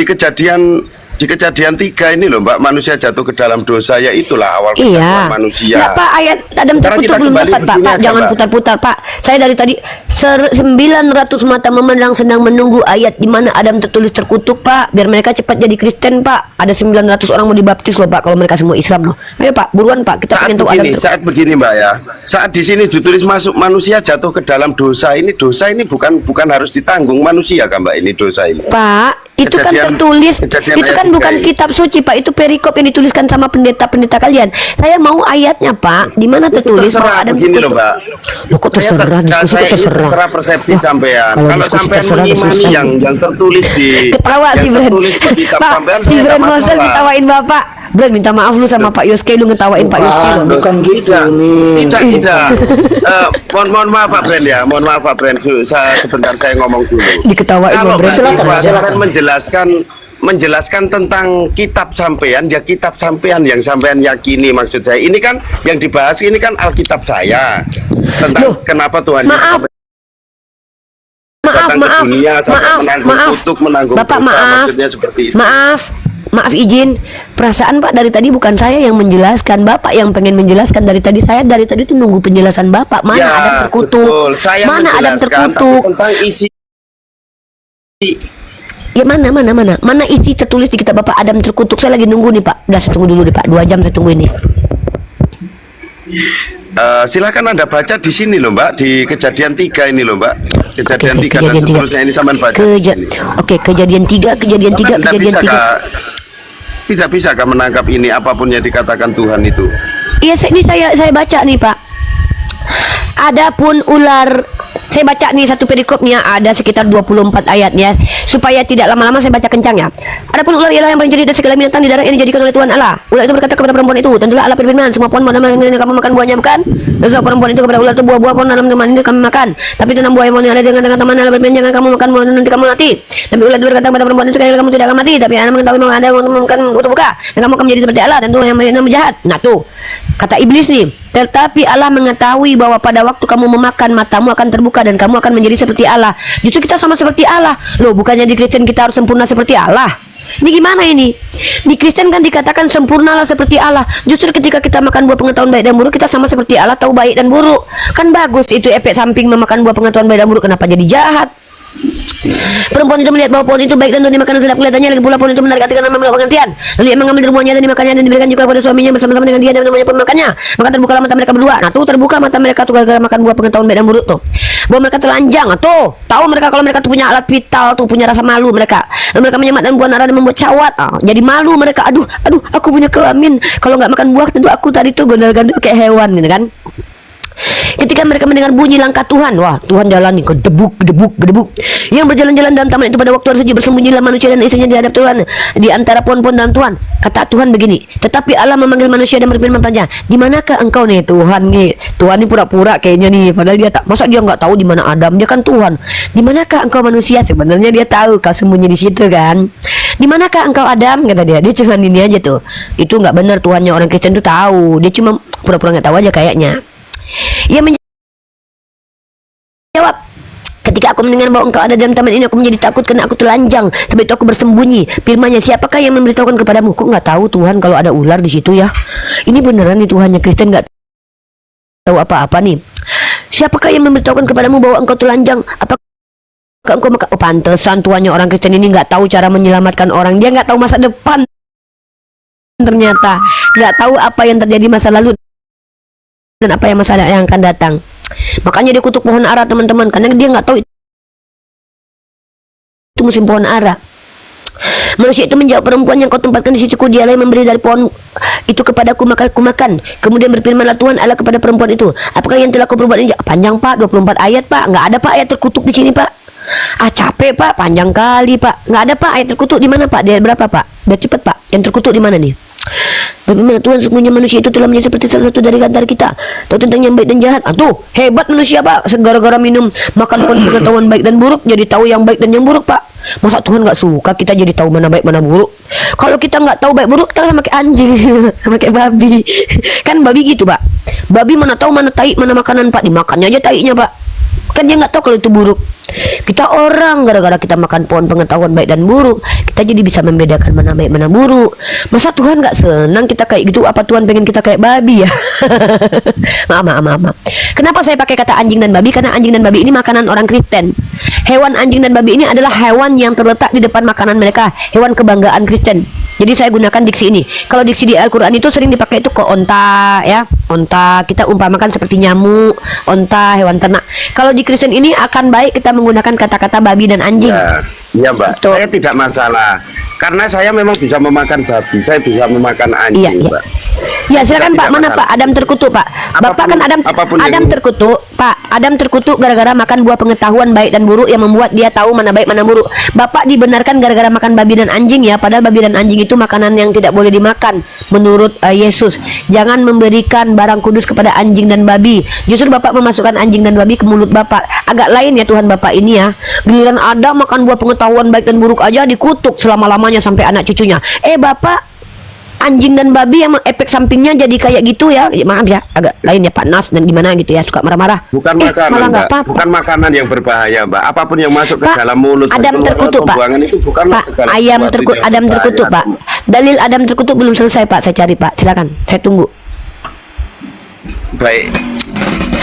kejadian 3 ini loh, Mbak, manusia jatuh ke dalam dosa, ya itulah awal kejatuhan manusia. Nah, Pak, ayat Adam Sekarang terkutuk kita belum kembali dapat, Pak. begini Pak, aja, jangan Mbak. putar-putar, Pak. Saya dari tadi 900 mata memandang sedang menunggu ayat di mana Adam tertulis terkutuk, Pak. Biar mereka cepat jadi Kristen, Pak. Ada 900 orang mau dibaptis loh, Pak, kalau mereka semua Islam loh. Ayo, Pak, buruan, Pak. Kita pengen tahu Adam terkutuk. Saat begini, Mbak ya. Saat di sini ditulis masuk manusia jatuh ke dalam dosa ini bukan harus ditanggung manusia, kan, Mbak, ini dosa ini. Pak, itu kan tertulis, kejadian itu ayat kan 3 bukan ini. kitab suci, Pak. Itu perikop yang dituliskan sama pendeta-pendeta kalian. Saya mau ayatnya, Pak. Di mana Itu tertulis terserah Adam begini loh, terkutuk. Mbak. Loh, kok terserah? Diskusi kok terserah? Terserah persepsi Wah, sampean. Kalau diskusi sampean terserah, mengimani susah. yang tertulis di Ketawa si Bren. tertulis di kitab Pak, sampean, si saya Bren nggak Monster masalah. ketawain Bapak. Bren, minta maaf lu sama Pak Yoske, lu ngetawain Pak Yoske lu. Bukan gitu nih. Tidak. Mohon maaf Pak Bren ya. Mohon maaf Pak Bren. Sebentar saya ngomong dulu. Diketawain Kalau sama Bren. Mbak silakan menjelaskan tentang kitab sampean, ya kitab sampean yang sampean yakini, maksud saya. Ini kan yang dibahas ini kan Alkitab saya. Tentang Loh, kenapa Tuhan maaf. datang ke dunia sampai menanggung kutuk, menanggung Bapak, dosa, maaf. maksudnya seperti itu. Maaf izin. Perasaan Pak dari tadi bukan saya yang menjelaskan, Bapak yang pengen menjelaskan dari tadi. Saya dari tadi tuh nunggu penjelasan Bapak. Mana Ya, Adam terkutuk? betul. Saya Mana Adam menjelaskan, terkutuk? tapi tentang isi. Ya mana isi tertulis di kitab Bapak Adam terkutuk. Saya lagi nunggu nih, Pak. Udah, saya tunggu dulu nih, Pak. 2 jam saya tunggu ini. Silakan Anda baca di sini loh, Mbak, di Kejadian 3 ini loh, Mbak. Kejadian 3 dan Kejadian 3. seterusnya ini sampean baca. Oke, Kejadian 3. Tidak bisa menangkap ini apapun yang dikatakan Tuhan itu. Iya, ini saya baca nih, Pak. Adapun ular, saya baca nih satu perikopnya, ada sekitar 24 ayatnya, supaya tidak lama-lama saya baca kencang ya. Adapun ular ialah yang paling cerdik dari segala binatang di darat yang dijadikan oleh Tuhan Allah. Ular itu berkata kepada perempuan itu, tentulah Allah berfirman, semua pohon mana yang kamu makan buahnya bukan? Dan suatu perempuan itu kepada ular itu, buah-buah pohon dalam teman ini kamu makan. Tapi tentang buah yang ada dengan teman Allah berfirman, jangan kamu makan buah nanti kamu mati. Tapi ular itu berkata kepada perempuan itu, kamu tidak akan mati, tapi Anda mengetahui bahwa ada yang makan kutu buka, dan kamu akan menjadi seperti Allah dan Tuhan yang jahat. Nah tuh, kata iblis nih, tetapi Allah mengetahui bahwa pada waktu kamu memakan, matamu akan terbuka dan kamu akan menjadi seperti Allah. Justru kita sama seperti Allah. Loh, bukannya di Kristen kita harus sempurna seperti Allah? Ini gimana ini? Di Kristen kan dikatakan sempurnalah seperti Allah. Justru ketika kita makan buah pengetahuan baik dan buruk, kita sama seperti Allah, tahu baik dan buruk. Kan bagus itu efek samping memakan buah pengetahuan baik dan buruk. Kenapa jadi jahat? Perempuan itu melihat bahwa pohon itu baik dan untuk dimakan sedap kelihatannya, lagi pula pohon itu menarik hati karena membuat pengertian. Lalu ia mengambil dari buahnya dan dimakannya dan diberikan juga kepada suaminya bersama-sama dengan dia dan namanya pemakannya. Maka terbukalah mata mereka berdua. Nah tuh terbuka mata mereka tuh gara-gara makan buah pengetahuan baik dan buruk tuh. Bahwa mereka telanjang. Tuh tahu mereka kalau mereka tuh punya alat vital tuh, punya rasa malu mereka. Dan mereka menyemat dan buah arah dan membuat cawat. Jadi malu mereka. Aduh, aku punya kelamin. Kalau nggak makan buah tentu aku tadi tuh gondal-gandul kayak hewan gitu kan. Ketika mereka mendengar bunyi langkah Tuhan, wah Tuhan jalan nih gedebuk yang berjalan-jalan dalam taman itu pada waktu hari saja bersembunyilah manusia dan istrinya di hadap Tuhan di antara pohon-pohon dan Tuhan. Kata Tuhan begini, tetapi Allah memanggil manusia dan berfirman padanya, di manakah engkau nih Tuhan nih? Tuhan ini pura-pura kayaknya nih, padahal dia tak, masa dia nggak tahu di mana Adam, dia kan Tuhan. Di manakah engkau manusia? Sebenarnya dia tahu kau sembunyi di situ kan. Di manakah engkau Adam? Kata dia. Dia cuma ini aja tuh. Itu nggak benar, Tuhannya orang Kristen tuh tahu. Dia cuma pura-pura nggak tahu aja kayaknya. Ia menjawab, ketika aku mendengar bahwa engkau ada dalam taman ini, aku menjadi takut karena aku telanjang. Sebab itu aku bersembunyi. Firman-Nya, siapakah yang memberitahukan kepadamu? Kok nggak tahu Tuhan kalau ada ular di situ ya? Ini beneran nih Tuhannya Kristen nggak tahu apa-apa nih. Siapakah yang memberitahukan kepadamu bahwa engkau telanjang? Apakah engkau maka pantesan Tuhannya orang Kristen ini nggak tahu cara menyelamatkan orang. Dia nggak tahu masa depan. Ternyata nggak tahu apa yang terjadi masa lalu dan apa yang masa yang akan datang. Makanya dia kutuk pohon ara, teman-teman, karena dia nggak tahu itu musim pohon ara. Manusia itu menjawab, perempuan yang kau tempatkan di sisiku, dialah yang memberi dari pohon itu kepadaku, maka aku makan. Kemudian berfirmanlah Tuhan Allah kepada perempuan itu, apakah yang telah kau perbuat ini? Panjang Pak, 24 ayat Pak. Nggak ada Pak ayat terkutuk di sini Pak. Capek Pak, panjang kali Pak. Nggak ada Pak ayat terkutuk di mana Pak? Dia berapa Pak? Biar cepet Pak. Yang terkutuk di mana nih? Bagaimana Tuhan sesungguhnya manusia itu telah menjadi seperti salah satu dari antara kita, tahu tentang yang baik dan jahat. Tuh hebat manusia Pak, segara-gara minum makan pohon pengetahuan baik dan buruk jadi tahu yang baik dan yang buruk Pak. Masa Tuhan nggak suka kita jadi tahu mana baik mana buruk? Kalau kita nggak tahu baik buruk, kita sama kayak anjing sama kayak babi. Kan babi gitu Pak, babi mana tahu mana tai mana makanan Pak, dimakannya aja tainya Pak. Kan dia nggak tahu kalau itu buruk. Kita orang gara-gara kita makan pohon pengetahuan baik dan buruk, kita jadi bisa membedakan mana baik mana buruk. Masa Tuhan nggak senang kita kayak gitu? Apa Tuhan pengen kita kayak babi ya? maaf. Kenapa saya pakai kata anjing dan babi? Karena anjing dan babi ini makanan orang Kristen. Hewan anjing dan babi ini adalah hewan yang terletak di depan makanan mereka, hewan kebanggaan Kristen. Jadi saya gunakan diksi ini. Kalau diksi di Al-Quran itu sering dipakai itu ke onta ya. Onta kita umpamakan seperti nyamuk, onta, hewan ternak. Kalau di Kristen ini akan baik kita menggunakan kata-kata babi dan anjing. Ya Mbak, Betul. saya tidak masalah. Karena saya memang bisa memakan babi, saya bisa memakan anjing, Iya. Mbak. Ya silakan Pak, mana masalah. Pak? Adam terkutuk Pak. Bapak kan Adam terkutuk Pak. Adam terkutuk gara-gara makan buah pengetahuan baik dan buruk yang membuat dia tahu mana baik mana buruk. Bapak dibenarkan gara-gara makan babi dan anjing ya. Padahal babi dan anjing itu makanan yang tidak boleh dimakan menurut Yesus. Jangan memberikan barang kudus kepada anjing dan babi. Justru Bapak memasukkan anjing dan babi ke mulut Bapak. Agak lain ya Tuhan Bapak ini ya. Giliran Adam makan buah pengetahuan baik dan buruk aja dikutuk selama-lamanya sampai anak cucunya. Bapak, anjing dan babi yang efek sampingnya jadi kayak gitu ya. Maaf ya, agak lain ya panas dan gimana gitu ya, suka marah-marah. Bukan makanan, malah Mbak. apa-apa. Bukan makanan yang berbahaya, Mbak. Apapun yang masuk ke Pak, dalam mulut, Adam terkutuk Pak. itu bukanlah Pak, segala ayam sesuatu terkutuk, yang Adam berbahaya. terkutuk Pak. Dalil Adam terkutuk belum selesai Pak, saya cari Pak. Silakan, saya tunggu. Baik.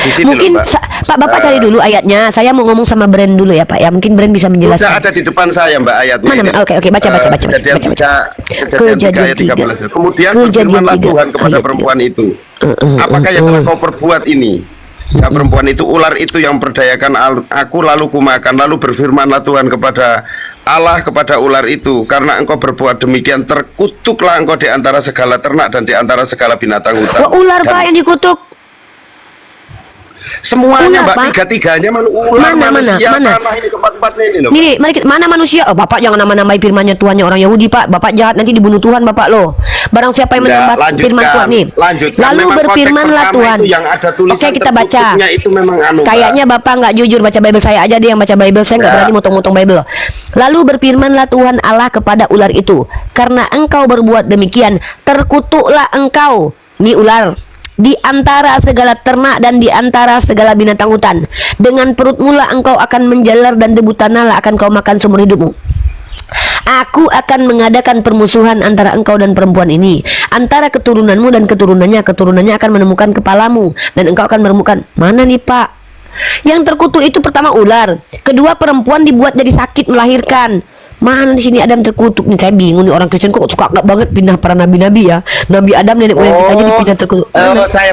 Di sini Mungkin loh, Pak. Pak Bapak cari dulu ayatnya. Saya mau ngomong sama Brand dulu ya Pak. Ya mungkin Brand bisa Sudah menjelaskan. ada di depan saya Mbak ayatnya. Mana, ini. Oke, baca. Kejadian Kejadian 3 ayat 13. Kemudian Kejadian berfirmanlah 3 Tuhan kepada ayat perempuan itu, apakah yang telah kau perbuat ini? Ya perempuan itu, ular itu yang memperdayakan aku lalu kumakan. Lalu berfirmanlah Tuhan kepada Allah kepada ular itu, karena engkau berbuat demikian, terkutuklah engkau di antara segala ternak dan di antara segala binatang hutan. Wah, ular Dan Pak yang dikutuk. semuanya Ular, Mbak, Pak. tiga-tiganya ular, Mana? manusia, tanah, ini tempat-tempatnya ini loh. Nih, mari kita, mana manusia? Bapak jangan nama-namai firman-Nya Tuhannya orang Yahudi, Pak. Bapak jahat, nanti dibunuh Tuhan Bapak loh. Barang siapa yang Nggak, menambah firman Tuhan nih. lanjutkan. Lalu Memang berfirmanlah konteks Tuhan. pertama itu yang ada tulisan Oke, kita baca. tertutuknya itu memang Mbak. Kayaknya Bapak nggak jujur baca Bible, saya aja deh yang baca Bible. Saya nggak Ya. berani motong-motong Bible. Lalu berfirmanlah Tuhan Allah kepada ular itu, karena engkau berbuat demikian, terkutuklah engkau, nih ular, di antara segala ternak dan di antara segala binatang hutan. Dengan perut mula engkau akan menjalar dan debu tanah lah akan kau makan seumur hidupmu. Aku akan mengadakan permusuhan antara engkau dan perempuan ini, antara keturunanmu dan keturunannya. Keturunannya akan menemukan kepalamu dan engkau akan menemukan. Mana nih Pak? Yang terkutuk itu pertama ular, kedua perempuan dibuat jadi sakit melahirkan. Mana di sini Adam terkutuk nih? Saya bingung nih, orang Kristen kok suka nggak banget pindah para nabi-nabi ya. Nabi Adam nenek moyang kita aja dipindah terkutuk. Saya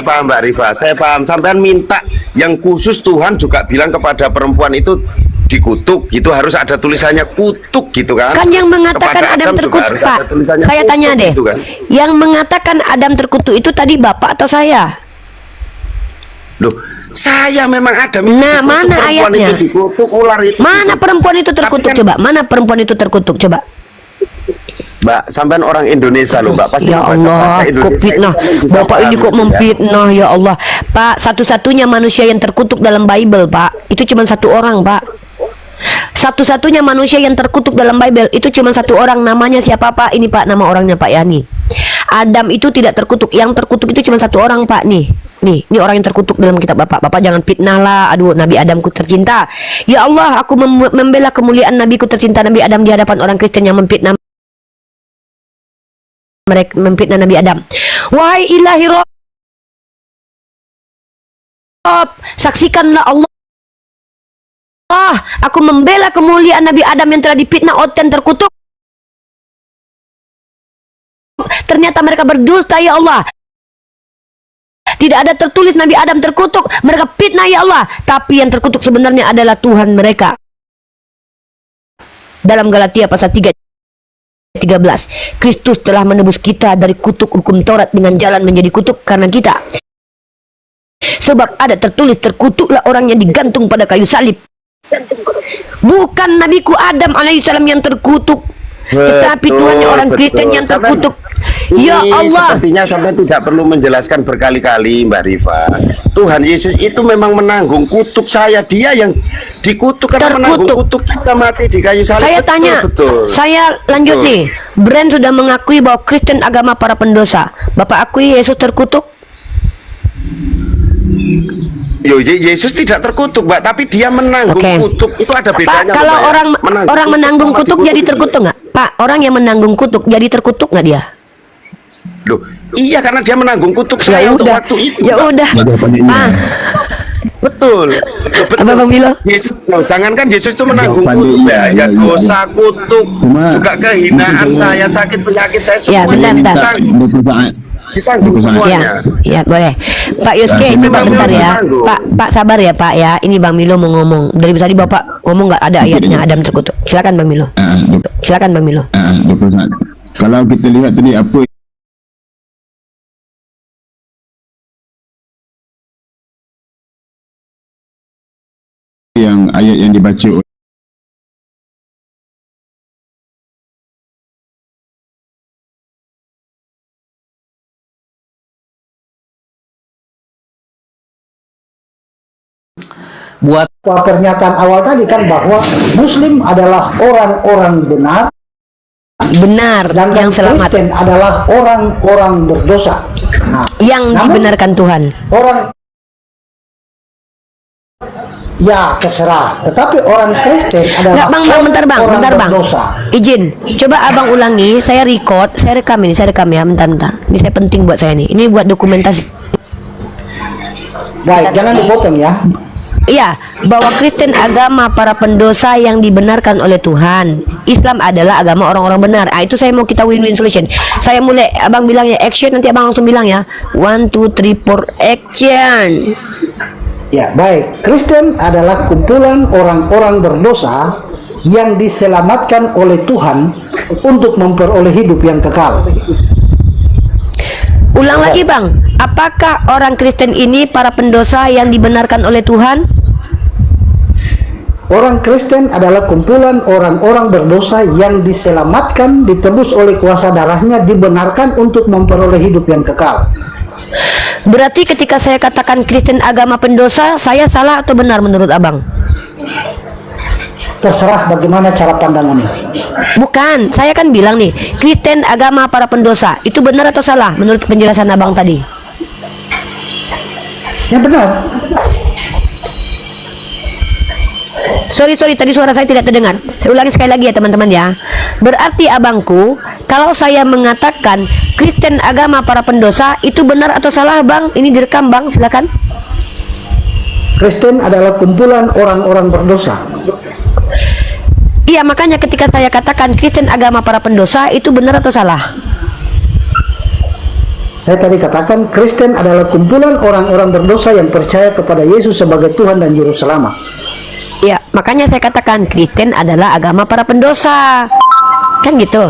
paham Mbak Rifa, saya paham. Sampean minta yang khusus, Tuhan juga bilang kepada perempuan itu dikutuk, gitu harus ada tulisannya kutuk gitu kan? Kan yang mengatakan Kepada Adam juga terkutuk harus Pak. ada tulisannya Saya kutuk tanya deh, gitu kan? yang mengatakan Adam terkutuk itu tadi Bapak atau saya? Loh, saya memang ada. Nah, mana perempuan ayatnya? itu dikutuk, ular itu Mana dikutuk. perempuan itu terkutuk? Tapi kan- Coba, mana perempuan itu terkutuk? Coba. Mbak, sampean orang Indonesia loh Mbak, pasti Ya membaca Allah, bahasa kok Indonesia fitnah. itu kan bisa Bapak ini paham kok gitu ya. memfitnah, ya Allah. Pak, satu-satunya manusia yang terkutuk dalam Bible, Pak, itu cuma satu orang, Pak. Satu-satunya manusia yang terkutuk dalam Bible itu cuma satu orang, namanya siapa Pak? Ini Pak, nama orangnya Pak Yani. Adam itu tidak terkutuk, yang terkutuk itu cuma satu orang Pak. Nih ini orang yang terkutuk dalam kitab Bapak. Bapak jangan fitnah lah. Aduh, Nabi Adamku tercinta. Ya Allah, aku membela kemuliaan Nabiku tercinta Nabi Adam di hadapan orang Kristen yang memfitnah mereka, memfitnah Nabi Adam. Wahai ilahi Rob, saksikanlah Allah. Aku membela kemuliaan Nabi Adam yang telah difitnah dan terkutuk. Ternyata mereka berdusta ya Allah. Tidak ada tertulis Nabi Adam terkutuk, mereka fitnah ya Allah. Tapi yang terkutuk sebenarnya adalah Tuhan mereka. Dalam Galatia pasal 3:13, Kristus telah menebus kita dari kutuk hukum Taurat dengan jalan menjadi kutuk karena kita. Sebab ada tertulis, terkutuklah orang yang digantung pada kayu salib. Bukan nabiku Adam alaihissalam yang terkutuk, tetapi Tuhannya orang Kristen yang terkutuk. Ya Allah, sepertinya sampai tidak perlu menjelaskan berkali-kali Mbak Rifa. Tuhan Yesus itu memang menanggung kutuk saya, dia yang dikutuk karena menanggung kutuk kita mati di kayu salib. Saya tanya, saya lanjut nih. Brand sudah mengakui bahwa Kristen agama para pendosa. Bapak akui Yesus terkutuk? Yesus tidak terkutuk, Mbak, tapi dia menanggung kutuk. Itu ada bedanya. Pak, kalau orang menanggung kutuk jadi terkutuk nggak? Pak, orang yang menanggung kutuk jadi terkutuk nggak dia? Loh, iya karena dia menanggung kutuk saya untuk waktu itu. Ya udah, Pak. Betul. Bang Milo. Yesus, jangankan Yesus itu menanggung kutuk ya, dosa, kutuk, juga kehinaan saya, sakit penyakit saya semua. Ya, bentar. Ditanggung semuanya. Ya, boleh. Pak Yuske, coba bentar ya. Pak sabar ya Pak ya. Ini Bang Milo mau ngomong. Dari tadi Bapak ngomong nggak ada ayatnya Adam terkutuk. Silakan Bang Milo. Silakan Bang Milo. Kalau kita lihat tadi apa yang ayat yang dibaca buat pernyataan awal tadi kan bahwa Muslim adalah orang-orang benar dan yang selamat. Kristen adalah orang-orang berdosa. Nah, yang dibenarkan Tuhan. Orang ya terserah, tetapi orang Kristen adalah bentar bang, berdosa. Izin, coba abang ulangi. Saya rekam ya, bentar. Ini saya penting buat saya nih. Ini buat dokumentasi. Baik, jangan dipotong ya. Iya, bahwa Kristen agama para pendosa yang dibenarkan oleh Tuhan. Islam adalah agama orang-orang benar. Itu saya mau kita win-win solution. Saya mulai, abang bilang ya action, nanti abang langsung bilang ya 1, 2, 3, 4 action. Ya, baik. Kristen adalah kumpulan orang-orang berdosa yang diselamatkan oleh Tuhan untuk memperoleh hidup yang kekal. Ulang lagi bang, apakah orang Kristen ini para pendosa yang dibenarkan oleh Tuhan? Orang Kristen adalah kumpulan orang-orang berdosa yang diselamatkan, ditebus oleh kuasa darahnya, dibenarkan untuk memperoleh hidup yang kekal. Berarti ketika saya katakan Kristen agama pendosa, saya salah atau benar menurut abang? Terserah bagaimana cara pandangannya. Bukan, saya kan bilang nih, Kristen agama para pendosa, itu benar atau salah menurut penjelasan abang tadi? Ya benar. Sorry, tadi suara saya tidak terdengar. Saya ulangi sekali lagi ya teman-teman ya. Berarti abangku, kalau saya mengatakan Kristen agama para pendosa, itu benar atau salah bang? Ini direkam bang, silakan. Kristen adalah kumpulan orang-orang berdosa. Iya, makanya ketika saya katakan Kristen agama para pendosa, itu benar atau salah? Saya tadi katakan Kristen adalah kumpulan orang-orang berdosa yang percaya kepada Yesus sebagai Tuhan dan Juru Selamat. Iya, makanya saya katakan Kristen adalah agama para pendosa. Kan gitu.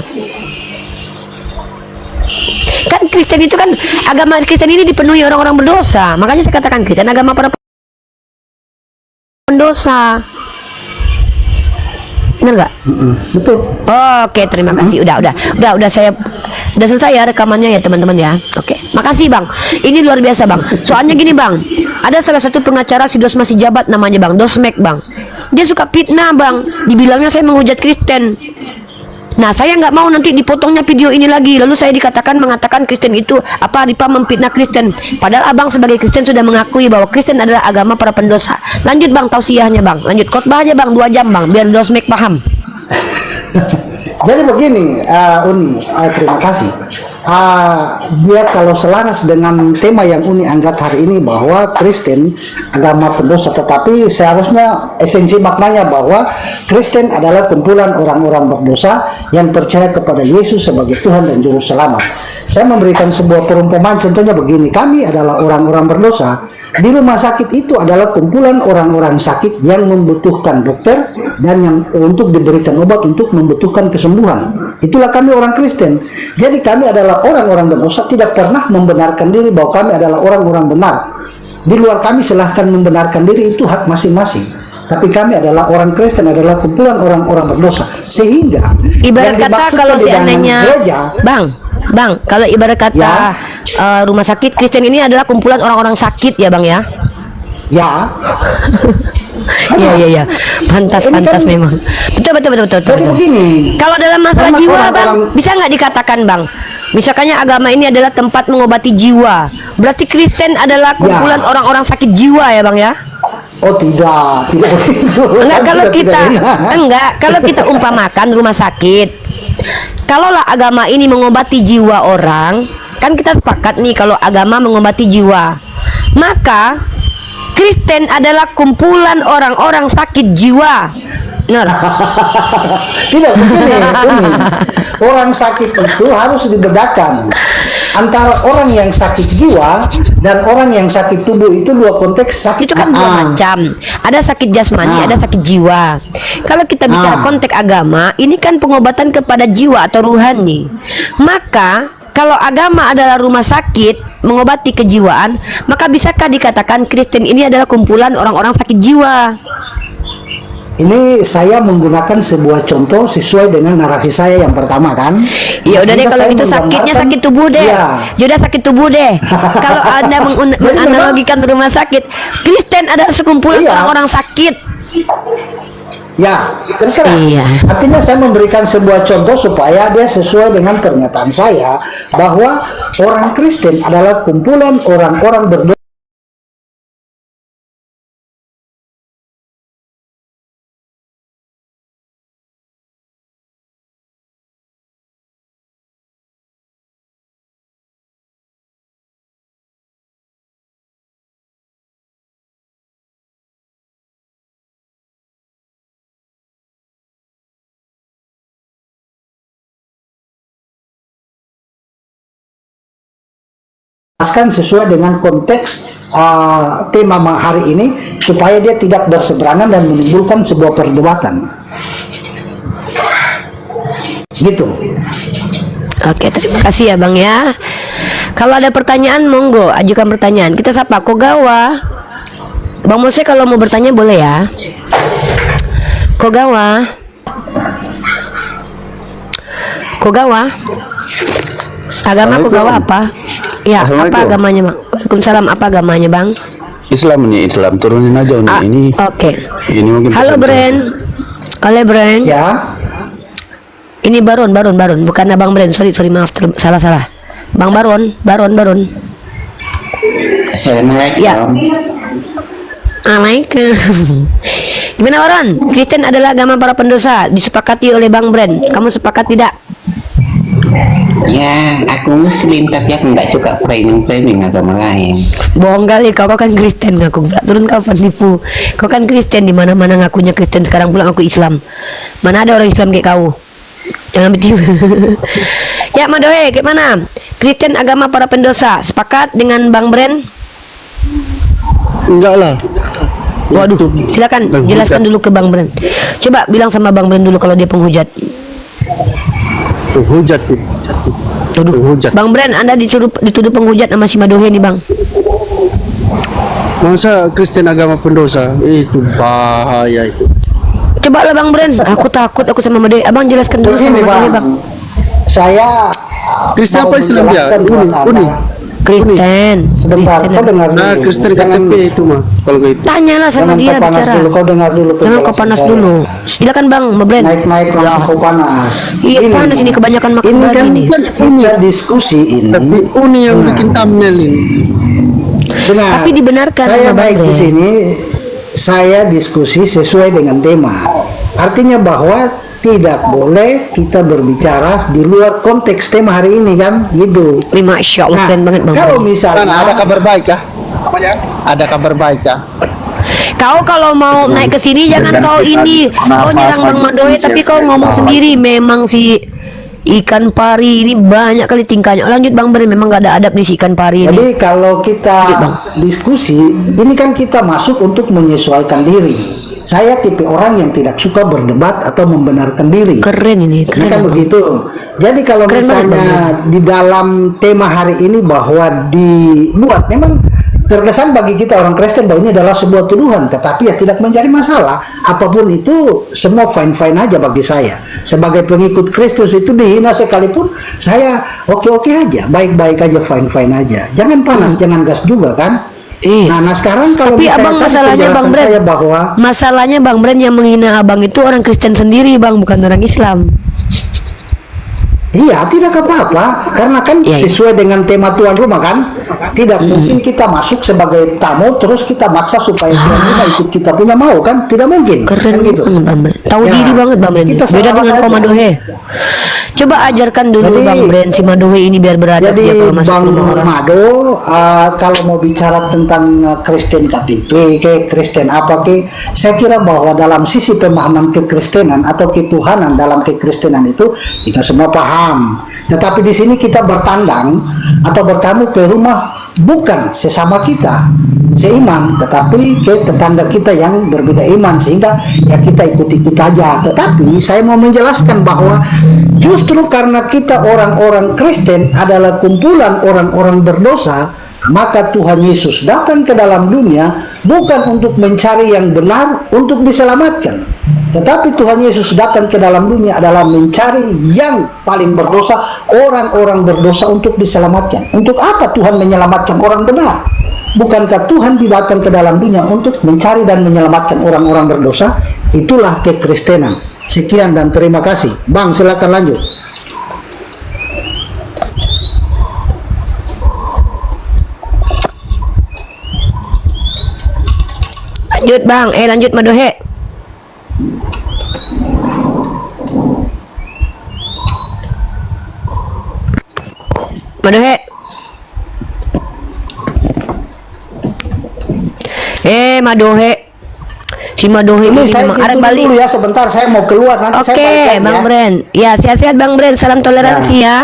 Kan Kristen itu kan, agama Kristen ini dipenuhi orang-orang berdosa. Makanya saya katakan Kristen agama para pendosa. Benar nggak? Betul. Oke, terima kasih. Udah saya udah selesai ya rekamannya ya teman-teman ya. Oke, makasih bang. Ini luar biasa bang. Soalnya gini bang, ada salah satu pengacara si Dos masih jabat namanya bang, Dosmek bang. dia suka fitnah bang, dibilangnya saya menghujat Kristen. Nah saya nggak mau nanti dipotongnya video ini lagi, lalu saya mengatakan Kristen itu apa, Rifa memfitnah Kristen. Padahal abang sebagai Kristen sudah mengakui bahwa Kristen adalah agama para pendosa. Lanjut bang tausiahnya bang, lanjut khotbahnya bang 2 jam bang, biar Dosmek paham. Jadi begini, Uni, terima kasih. Dia kalau selaras dengan tema yang Uni angkat hari ini bahwa Kristen agama pendosa, tetapi seharusnya esensi maknanya bahwa Kristen adalah kumpulan orang-orang berdosa yang percaya kepada Yesus sebagai Tuhan dan Juru Selamat. Saya memberikan sebuah perumpamaan, contohnya begini, kami adalah orang-orang berdosa. Di rumah sakit itu adalah kumpulan orang-orang sakit yang membutuhkan dokter dan yang untuk diberikan obat untuk membutuhkan kesembuhan. Itulah kami orang Kristen. Jadi kami adalah orang-orang berdosa, tidak pernah membenarkan diri bahwa kami adalah orang-orang benar. Di luar kami silahkan membenarkan diri, itu hak masing-masing. Tapi kami adalah orang Kristen, adalah kumpulan orang-orang berdosa. Sehingga ibarat kata kalau seandainya Bang, kalau ibarat kata rumah sakit Kristen ini adalah kumpulan orang-orang sakit ya Bang ya? Ya. Iya. Pantas memang. Betul. Jadi begini. Kalau dalam masalah jiwa Bang, bisa nggak dikatakan Bang? Misalkannya agama ini adalah tempat mengobati jiwa. Berarti Kristen adalah kumpulan orang-orang sakit jiwa ya Bang ya? Oh tidak begitu. Kalau kita umpamakan rumah sakit. Kalaulah agama ini mengobati jiwa orang, kan kita sepakat nih kalau agama mengobati jiwa. Maka Kristen adalah kumpulan orang-orang sakit jiwa. Benar? Tidak begini. Orang sakit itu harus dibedakan antara orang yang sakit jiwa dan orang yang sakit tubuh. Itu dua konteks sakit. Itu kan dua macam. Ada sakit jasmani, ada sakit jiwa. Kalau kita bicara konteks agama, ini kan pengobatan kepada jiwa atau ruhani. Maka kalau agama adalah rumah sakit mengobati kejiwaan, maka bisakah dikatakan Kristen ini adalah kumpulan orang-orang sakit jiwa? Ini saya menggunakan sebuah contoh sesuai dengan narasi saya yang pertama kan. Ya udah deh kalau itu sakitnya sakit tubuh deh. Sudah sakit tubuh deh. Kalau Anda menganalogikan rumah sakit, Kristen adalah sekumpulan orang-orang sakit. Ya, terserah. Iya. Artinya saya memberikan sebuah contoh supaya dia sesuai dengan pernyataan saya bahwa orang Kristen adalah kumpulan orang-orang berdosa. Sesuai dengan konteks tema hari ini supaya dia tidak berseberangan dan menimbulkan sebuah perdebatan gitu. Oke, terima kasih ya Bang ya. Kalau ada pertanyaan monggo ajukan pertanyaan. Kita sapa Kogawa. Bang Mose kalau mau bertanya boleh ya. Kogawa. Agama Kogawa apa? Ya, apa agamanya Bang? Waalaikumsalam, apa agamanya Bang? Islam nih, Islam turunin aja nih ini. Oke. Ini mungkin. Halo Bren. Halo Bren. Ya. Ini Baron, bukan Abang Bren. Sorry maaf, salah. Bang Baron. Assalamualaikum. Ya. Waalaikumsalam. Gimana Baron? Kristen adalah agama para pendosa, disepakati oleh Bang Bren. Kamu sepakat tidak? Ya, aku Muslim tapi aku nggak suka framing agama lain. Bohong kali kau kan Kristen, ngaku turun kau penipu. Kau kan Kristen, di mana-mana ngakunya Kristen, sekarang pulang aku Islam. Mana ada orang Islam kayak kau? Jangan begitu. Ya Madohe, gimana? Kristen agama para pendosa, sepakat dengan Bang Bren? Enggak lah. Waduh, silakan jelaskan dulu ke Bang Bren. Coba bilang sama Bang Bren dulu kalau dia penghujat. Penghujat. Bang Bren, Anda dituduh penghujat sama si Madohe nih Bang. Masa Kristen agama pendosa? Itu bahaya itu. Coba lah Bang Bren, aku takut sama Madohe. Abang jelaskan dulu sama Madohe Bang. Saya Kristen apa Islam dia? Uni. Kristen. Sebentar, kau dengar dulu. Nah, Kristen Jangan- KTP itu mah kalau gitu. Tanyalah sama Jangan dia kau panas bicara. dulu, kau dengar dulu. Jangan kau penjelasan panas saya. dulu. Silakan Bang Brand. Naik-naik langsung kau panas. Iya panas ini kebanyakan makan Ini babi kan nih. kita diskusi ini. Tapi Uni yang bikin thumbnail ini. Benar. Tapi dibenarkan Saya sama Bang naik di Bre. sini, saya diskusi sesuai dengan tema. Artinya bahwa tidak boleh kita berbicara di luar konteks tema hari ini kan, gitu. Masya Allah keren banget Bang kalau Brand. misalnya Ada kabar baik kah? Ada kabar baik kah? Kau kalau mau naik ke sini jangan kau ini kau nyerang Bang Madoe tapi kau ngomong sendiri memang si ikan pari ini banyak kali tingkahnya. Lanjut Bang Brand, memang gak ada adab nih si ikan pari ini. Jadi kalau kita diskusi, ini kan kita masuk untuk menyesuaikan diri. Saya tipe orang yang tidak suka berdebat atau membenarkan diri. Keren ini, Ini keren. kan Bang. begitu. Jadi kalau Keren banget, misalnya di dalam tema hari ini bahwa dibuat, memang terkesan bagi kita orang Kristen bahwa ini adalah sebuah tuduhan, tetapi ya tidak menjadi masalah. Apapun itu semua fine-fine aja bagi saya. Sebagai pengikut Kristus itu dihina sekalipun saya oke-oke aja, baik-baik aja, fine-fine aja. Jangan panas, jangan gas juga kan. Iya. Nah sekarang kalau Tapi misalnya abang tadi masalahnya Bang penjelasan Brand, saya bahwa masalahnya Bang Brand yang menghina abang itu orang Kristen sendiri Bang, bukan orang Islam. iya, tidak apa-apa, karena kan Iya, iya. sesuai dengan tema tuan rumah kan. Tidak mungkin kita masuk sebagai tamu terus kita maksa supaya tuan rumah ikut kita punya mau kan? Tidak mungkin. Keren kan gitu. banget Bang Brand. Tahu Ya, diri banget Bang Brand. kita Beda salah dengan aja. kau Madohe. Coba ajarkan dulu Jadi- Bang Brand si Madohe ini biar beradab Jadi dia kalau masuk Bang ke rumah orang. Mado, kalau mau bicara tentang Kristen KTP, ke Kristen apa ke, saya kira bahwa dalam sisi pemahaman kekristenan atau ketuhanan dalam kekristenan itu kita semua paham. Tetapi di sini kita bertandang atau bertamu ke rumah bukan sesama kita seiman, tetapi ke tetangga kita yang berbeda iman, sehingga ya kita ikut-ikut aja. Tetapi saya mau menjelaskan bahwa justru karena kita orang-orang Kristen adalah kumpulan orang-orang berdosa, maka Tuhan Yesus datang ke dalam dunia bukan untuk mencari yang benar untuk diselamatkan, tetapi Tuhan Yesus datang ke dalam dunia adalah mencari yang paling berdosa, orang-orang berdosa untuk diselamatkan. Untuk apa Tuhan menyelamatkan orang benar? Bukankah Tuhan datang ke dalam dunia untuk mencari dan menyelamatkan orang-orang berdosa? Itulah kekristenan. Sekian dan terima kasih. Bang, silakan lanjut. Lanjut Bang, lanjut Madohe. Madohe. Madohe. Si Madohe ini Saya memang arep gitu balik. dulu ya, sebentar saya mau keluar nanti saya balik Oke, lagi Bang ya. Brand. Ya, sehat-sehat Bang Brand. Salam toleransi ya.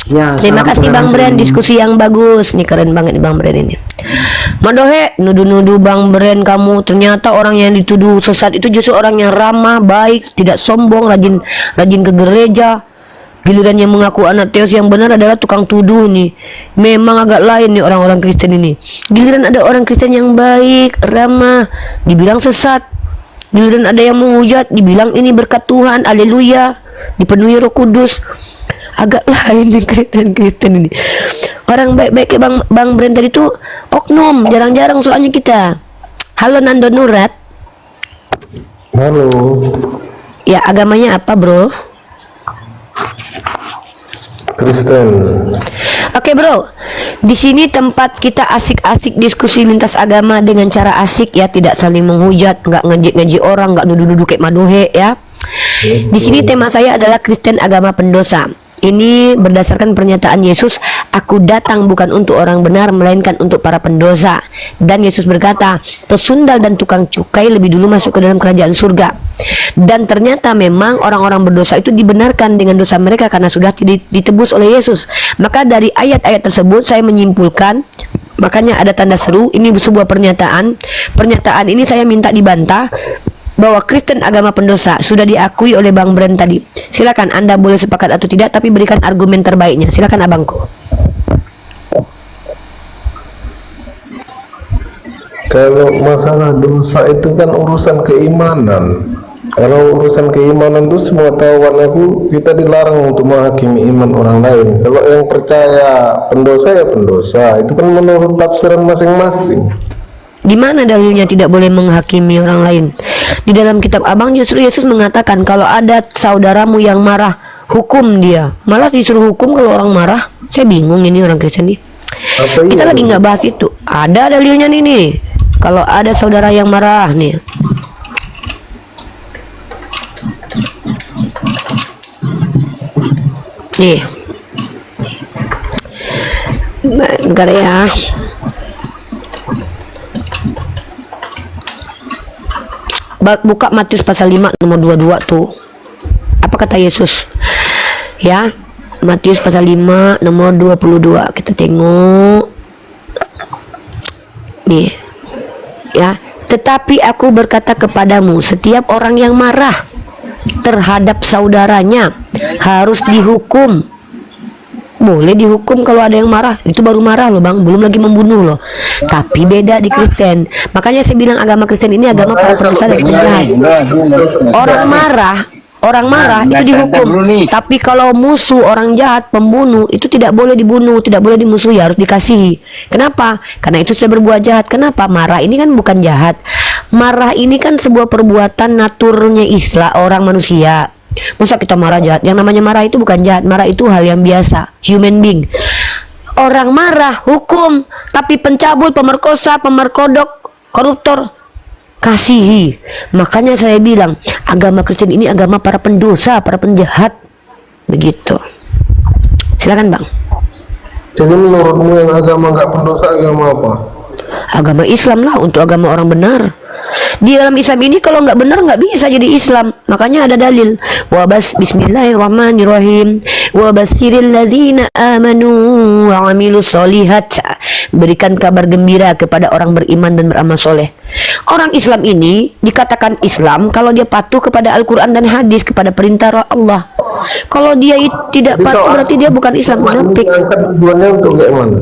Ya, Terima salam kasih Bang toleransi. Brand, diskusi yang bagus. Nih keren banget nih Bang Brand ini. Madohe, nuduh-nuduh Bang Brand kamu. Ternyata orang yang dituduh sesat itu justru orang yang ramah, baik, tidak sombong, rajin ke gereja. Giliran yang mengaku anak Teos yang benar adalah tukang tuduh nih. Memang agak lain nih orang-orang Kristen ini. Giliran ada orang Kristen yang baik, ramah, dibilang sesat. Giliran ada yang menghujat, dibilang ini berkat Tuhan, haleluya, dipenuhi Roh Kudus. Agak lain nih Kristen ini. Orang baik-baik kayak Bang Brand tadi tuh oknum, jarang-jarang soalnya kita. Halo Nando Nurat. Halo, Ya, agamanya apa, Bro? Kristen. Oke, Bro. Di sini tempat kita asik-asik diskusi lintas agama dengan cara asik ya, tidak saling menghujat, nggak ngejek-ngejek orang, nggak nuduh-nuduh kayak Madohe ya. Di sini tema saya adalah Kristen agama pendosa. Ini berdasarkan pernyataan Yesus, aku datang bukan untuk orang benar, melainkan untuk para pendosa. Dan Yesus berkata, pesundal dan tukang cukai lebih dulu masuk ke dalam kerajaan surga. Dan ternyata memang orang-orang berdosa itu dibenarkan dengan dosa mereka karena sudah ditebus oleh Yesus. Maka dari ayat-ayat tersebut saya menyimpulkan, makanya ada tanda seru, ini sebuah pernyataan. Pernyataan ini saya minta dibantah bahwa Kristen agama pendosa sudah diakui oleh Bang Brand tadi. Silakan Anda boleh sepakat atau tidak, tapi berikan argumen terbaiknya. Silakan abangku. Kalau masalah dosa itu kan urusan keimanan. Kalau urusan keimanan tuh semua tahuan aku, kita dilarang untuk menghakimi iman orang lain. Kalau yang percaya pendosa ya pendosa, itu kan menurut tafsiran masing-masing. Di mana dalilnya tidak boleh menghakimi orang lain? Di dalam kitab Abang justru Yesus mengatakan kalau ada saudaramu yang marah, hukum dia. Malah disuruh hukum kalau orang marah. Saya bingung ini orang Kristen nih. Kita lagi nggak bahas itu. Ada dalilnya nih. Kalau ada saudara yang marah nih. Nih. Bentar ya. Buka Matius pasal 5 nomor 22 tuh. Apa kata Yesus? Ya, Matius pasal 5 nomor 22. Kita tengok. Nih. Ya, tetapi aku berkata kepadamu, setiap orang yang marah terhadap saudaranya harus dihukum. Boleh dihukum kalau ada yang marah, itu baru marah loh bang, belum lagi membunuh loh. Tapi beda di Kristen. Makanya saya bilang agama Kristen ini agama para pendosa dan penjahat. Orang marah itu dihukum. Tapi kalau musuh, orang jahat, pembunuh itu tidak boleh dibunuh, tidak boleh dimusuhi, harus dikasihi. Kenapa? Karena itu sudah berbuat jahat. Kenapa? Marah ini kan bukan jahat. Marah ini kan sebuah perbuatan naturnya orang manusia. Masa kita marah jahat? Yang namanya marah itu bukan jahat. Marah itu hal yang biasa, human being. Orang marah hukum, tapi pencabul, pemerkosa, pemerkodok, koruptor kasihi. Makanya saya bilang agama Kristen ini agama para pendosa, para penjahat. Begitu. Silakan bang. Jadi menurutmu yang agama nggak pendosa agama apa? Agama Islam lah, untuk agama orang benar. Di dalam Islam ini kalau nggak benar nggak bisa jadi Islam. Makanya ada dalil. Bismillahirrahmanirrahim. Wabashiril ladzina amanu wa amilus solihat. Berikan kabar gembira kepada orang beriman dan beramal soleh. Orang Islam ini dikatakan Islam kalau dia patuh kepada Al-Quran dan hadis, kepada perintah Allah. Kalau dia tidak patuh berarti dia bukan Islam, munafik. Tujuannya untuk bagaimana?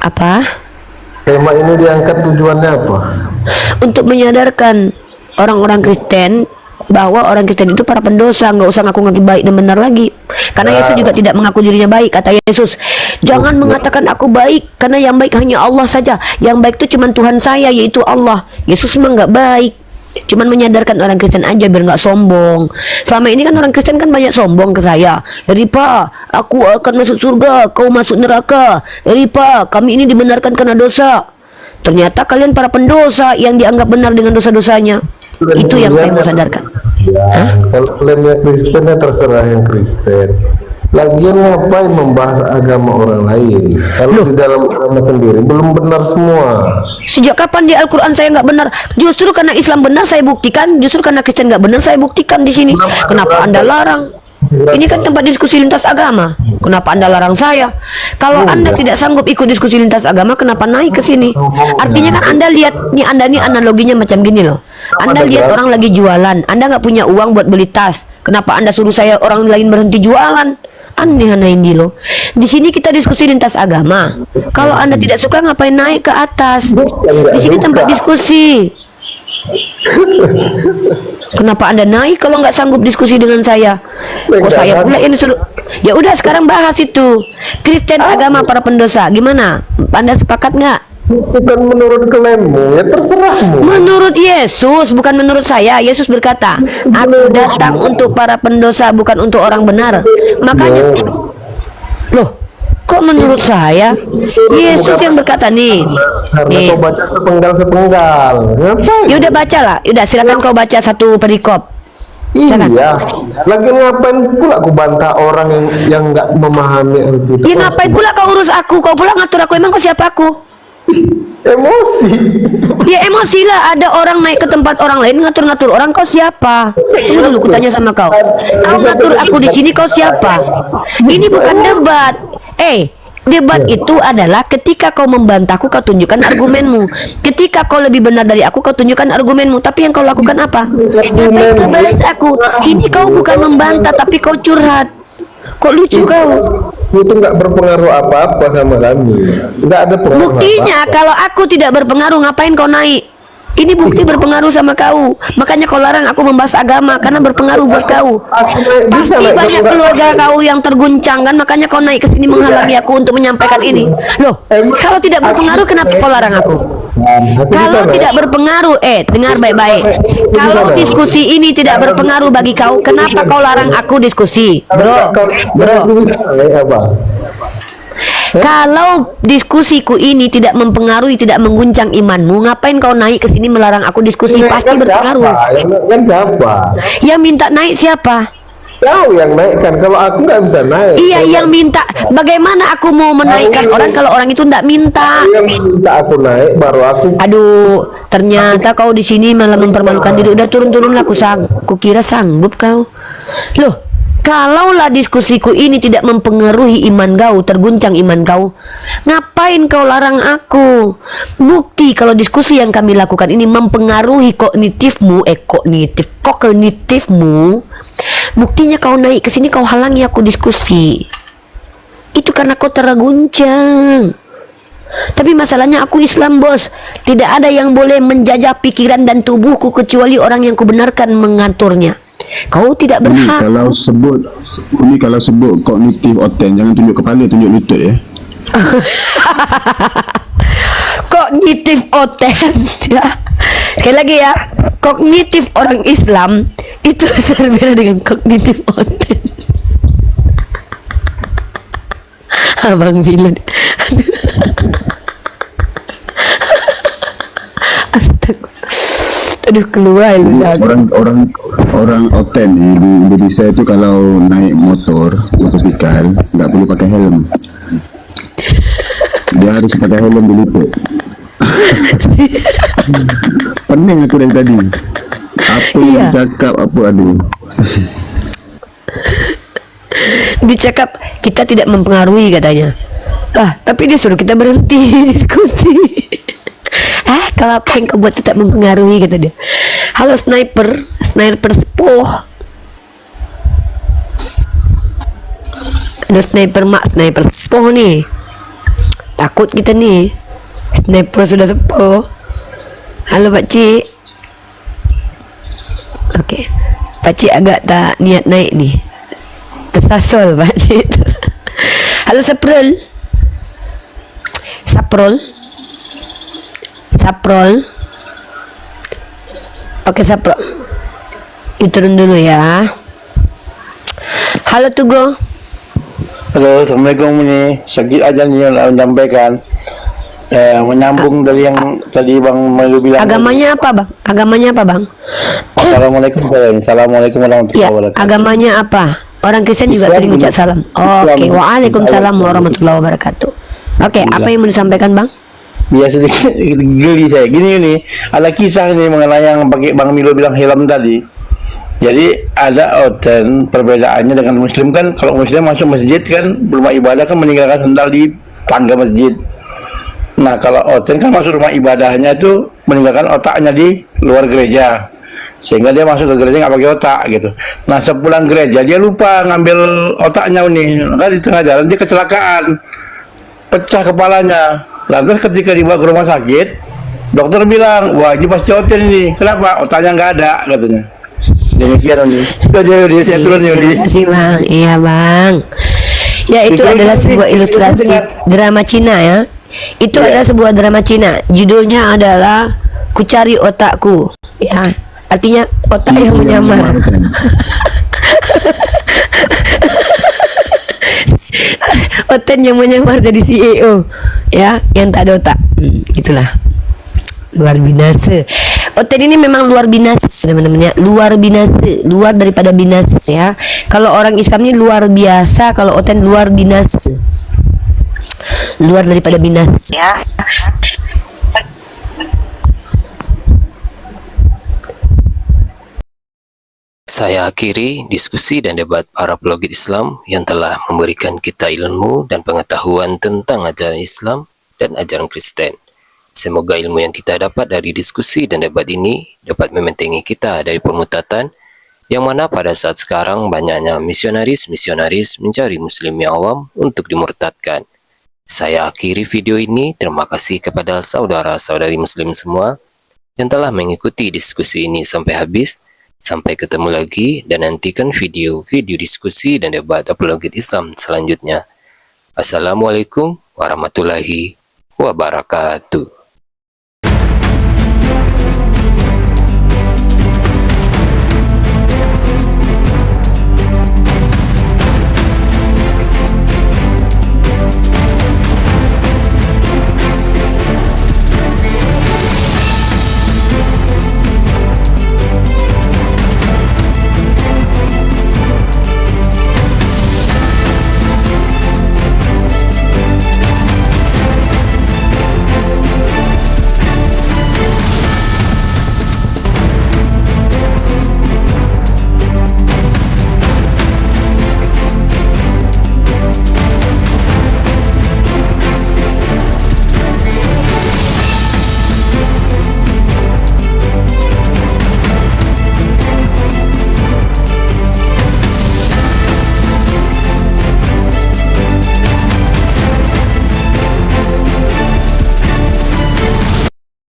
Apa? Tema ini diangkat tujuannya apa? Untuk menyadarkan orang-orang Kristen bahwa orang Kristen itu para pendosa, nggak usah ngaku-ngaku baik dan benar lagi. Karena Yesus juga tidak mengaku dirinya baik. Kata Yesus, jangan mengatakan aku baik, karena yang baik hanya Allah saja. Yang baik itu cuma Tuhan saya, yaitu Allah. Yesus memang nggak baik, cuman menyadarkan orang Kristen aja biar nggak sombong. Selama ini kan orang Kristen kan banyak sombong ke saya. Ripa, aku akan masuk surga, kau masuk neraka. Ripa, kami ini dibenarkan karena dosa. Ternyata kalian para pendosa yang dianggap benar dengan dosa-dosanya. Itu yang saya mau sadarkan. Ya, kalau klaimnya Kristen ya terserah yang Kristen. Lagian ngapain membahas agama orang lain kalau di dalam agama sendiri belum benar semua? Sejak kapan di Al-Quran saya nggak benar? Justru karena Islam benar saya buktikan. Justru karena Kristen nggak benar saya buktikan di sini. Kenapa Anda larang? Ini kan tempat diskusi lintas agama. Kenapa Anda larang saya? Kalau Anda tidak sanggup ikut diskusi lintas agama, kenapa naik ke sini? Artinya kan Anda lihat nih, Anda nih analoginya macam gini loh. Anda lihat orang lagi jualan, Anda nggak punya uang buat beli tas. Kenapa Anda suruh saya orang lain berhenti jualan? Aneh-aneh ini loh. Di sini kita diskusi lintas agama. Kalau Anda tidak suka ngapain naik ke atas? Di sini tempat diskusi. Kenapa Anda naik kalau nggak sanggup diskusi dengan saya? Kok saya pula ini suruh? Ya udah sekarang bahas itu. Kristen agama para pendosa. Gimana? Anda sepakat nggak? Bukan menurut klaimmu, ya terserahmu. Menurut Yesus, bukan menurut saya. Yesus berkata, aku datang untuk para pendosa, bukan untuk orang benar. Makanya, loh, kok menurut saya? Yesus yang berkata nih. Karena kau baca sepenggal-sepenggal. Yaudah baca lah. Yaudah silakan kau baca satu perikop. Iya. Lagi ngapain pula aku bantah orang yang nggak memahami itu? Ya ngapain pula kau urus aku? Kau pula ngatur aku. Emang kau siapa aku? Emosi. Ya emosi lah. Ada orang naik ke tempat orang lain ngatur-ngatur orang. Kau siapa? Tunggu dulu, ku tanya sama kau. Kau ngatur aku di sini. Kau siapa? Ini bukan debat. Debat itu adalah ketika kau membantahku, kau tunjukkan argumenmu. Ketika kau lebih benar dari aku, kau tunjukkan argumenmu. Tapi yang kau lakukan apa? Ngapain kau balas aku? Ini kau bukan membantah, tapi kau curhat. Kok lucu kau? Itu nggak berpengaruh apa-apa sama kami. Nggak ada pengaruh. Buktinya apa-apa. kalau aku tidak berpengaruh, ngapain kau naik? Ini bukti berpengaruh sama kau. Makanya kau larang aku membahas agama karena berpengaruh buat kau. Bisa Pasti naik banyak kalau keluarga kau yang terguncang kan, makanya kau naik ke sini menghalangi aku untuk menyampaikan ini. Loh, kalau tidak berpengaruh kenapa kau larang aku? Kalau tidak berpengaruh, dengar baik-baik. Kalau diskusi ini tidak berpengaruh bagi kau, kenapa kau larang aku diskusi? Bro. Kalau diskusiku ini tidak mempengaruhi, tidak mengguncang imanmu, ngapain kau naik ke sini melarang aku diskusi? Pasti berpengaruh. Kan siapa? Yang minta naik siapa? Kau yang naikkan, kalau aku nggak bisa naik. Iya, yang minta. Bagaimana aku mau menaikkan orang kalau orang itu tidak minta? Yang minta aku naik, baru aku. Aduh, ternyata kau di sini malah mempermalukan diri. Udah turun-turunlah, aku kira sanggup kau. Loh, kalaulah diskusiku ini tidak mempengaruhi iman kau, terguncang iman kau, ngapain kau larang aku? Bukti kalau diskusi yang kami lakukan ini mempengaruhi kognitifmu, kognitifmu. Buktinya kau naik ke sini, kau halangi aku diskusi. Itu karena kau terguncang. Tapi masalahnya aku Islam, bos. Tidak ada yang boleh menjajah pikiran dan tubuhku kecuali orang yang kubenarkan mengaturnya. Kau tidak berhak. Ini kalau sebut kognitif oten, jangan tunjuk kepala, tunjuk lutut ya. Kognitif oten ya. Sekali lagi ya, kognitif orang Islam itu berbeda dengan kognitif oten. Abang Bilun. Astaga. Aduh, keluar Orang oten di Indonesia itu kalau naik motosikal nggak perlu pakai helm. Dia harus pakai helm di lutut. Pening aku dari tadi. Apa yang cakap apa aduh. Dicakap kita tidak mempengaruhi katanya. Tapi dia suruh kita berhenti diskusi. Kalau apa yang kau buat tidak mempengaruhi, kata dia. Halo sniper sepuh. Ada sniper sepuh nih. Takut kita nih. Sniper sudah sepuh. Halo Pak Cik. Oke. Pak Cik agak tak niat naik nih. Tersasol Pak Cik. Halo Saprol. Oke Saprol. Turun dulu ya. Halo Tugo. Halo, Assalamualaikum nih. Sakit aja nih yang menyampaikan. Menyambung dari yang tadi Bang Melu bilang. Agamanya apa Bang? Assalamualaikum warahmatullahi wabarakatuh. Agamanya apa? Orang Kristen juga sering ucap salam. Oke, waalaikumsalam warahmatullahi wabarakatuh. Oke, apa yang mau disampaikan Bang? Ya sedikit geli saya. Gini, ada kisah nih mengenai yang pakai Bang Milo bilang helm tadi. Jadi ada perbedaannya dengan Muslim kan. Kalau Muslim masuk masjid kan, rumah ibadah kan meninggalkan sandal di tangga masjid. Nah kalau kan masuk rumah ibadahnya itu meninggalkan otaknya di luar gereja, sehingga dia masuk ke gereja nggak pakai otak gitu. Nah sepulang gereja dia lupa ngambil otaknya nih, maka di tengah jalan dia kecelakaan, pecah kepalanya. Lantas ketika dibawa ke rumah sakit, dokter bilang, wah ini pasti oten ini. Kenapa? Otaknya nggak ada katanya. Demikian nih. Jadi saya turun nih. Terima kasih Bang. Iya Bang. Ya itu adalah sebuah ilustrasi drama Cina ya. Itu adalah sebuah drama Cina. Judulnya adalah Ku Cari Otakku. Ya, artinya otak yang menyamar. Oten yang menyamar jadi CEO ya, yang tak ada otak. Itulah luar binasa. Oten ini memang luar binasa teman-teman ya, luar binasa, luar daripada binasa ya. Kalau orang Islam ini luar biasa, kalau Oten luar binasa, luar daripada binasa ya. Saya akhiri diskusi dan debat para pelogit Islam yang telah memberikan kita ilmu dan pengetahuan tentang ajaran Islam dan ajaran Kristen. Semoga ilmu yang kita dapat dari diskusi dan debat ini dapat membentengi kita dari permutatan, yang mana pada saat sekarang banyaknya misionaris mencari muslim yang awam untuk dimurtadkan. Saya akhiri video ini. Terima kasih kepada saudara-saudari muslim semua. yang telah mengikuti diskusi ini sampai habis. Sampai ketemu lagi dan nantikan video-video diskusi dan debat apologet Islam selanjutnya. Assalamualaikum warahmatullahi wabarakatuh.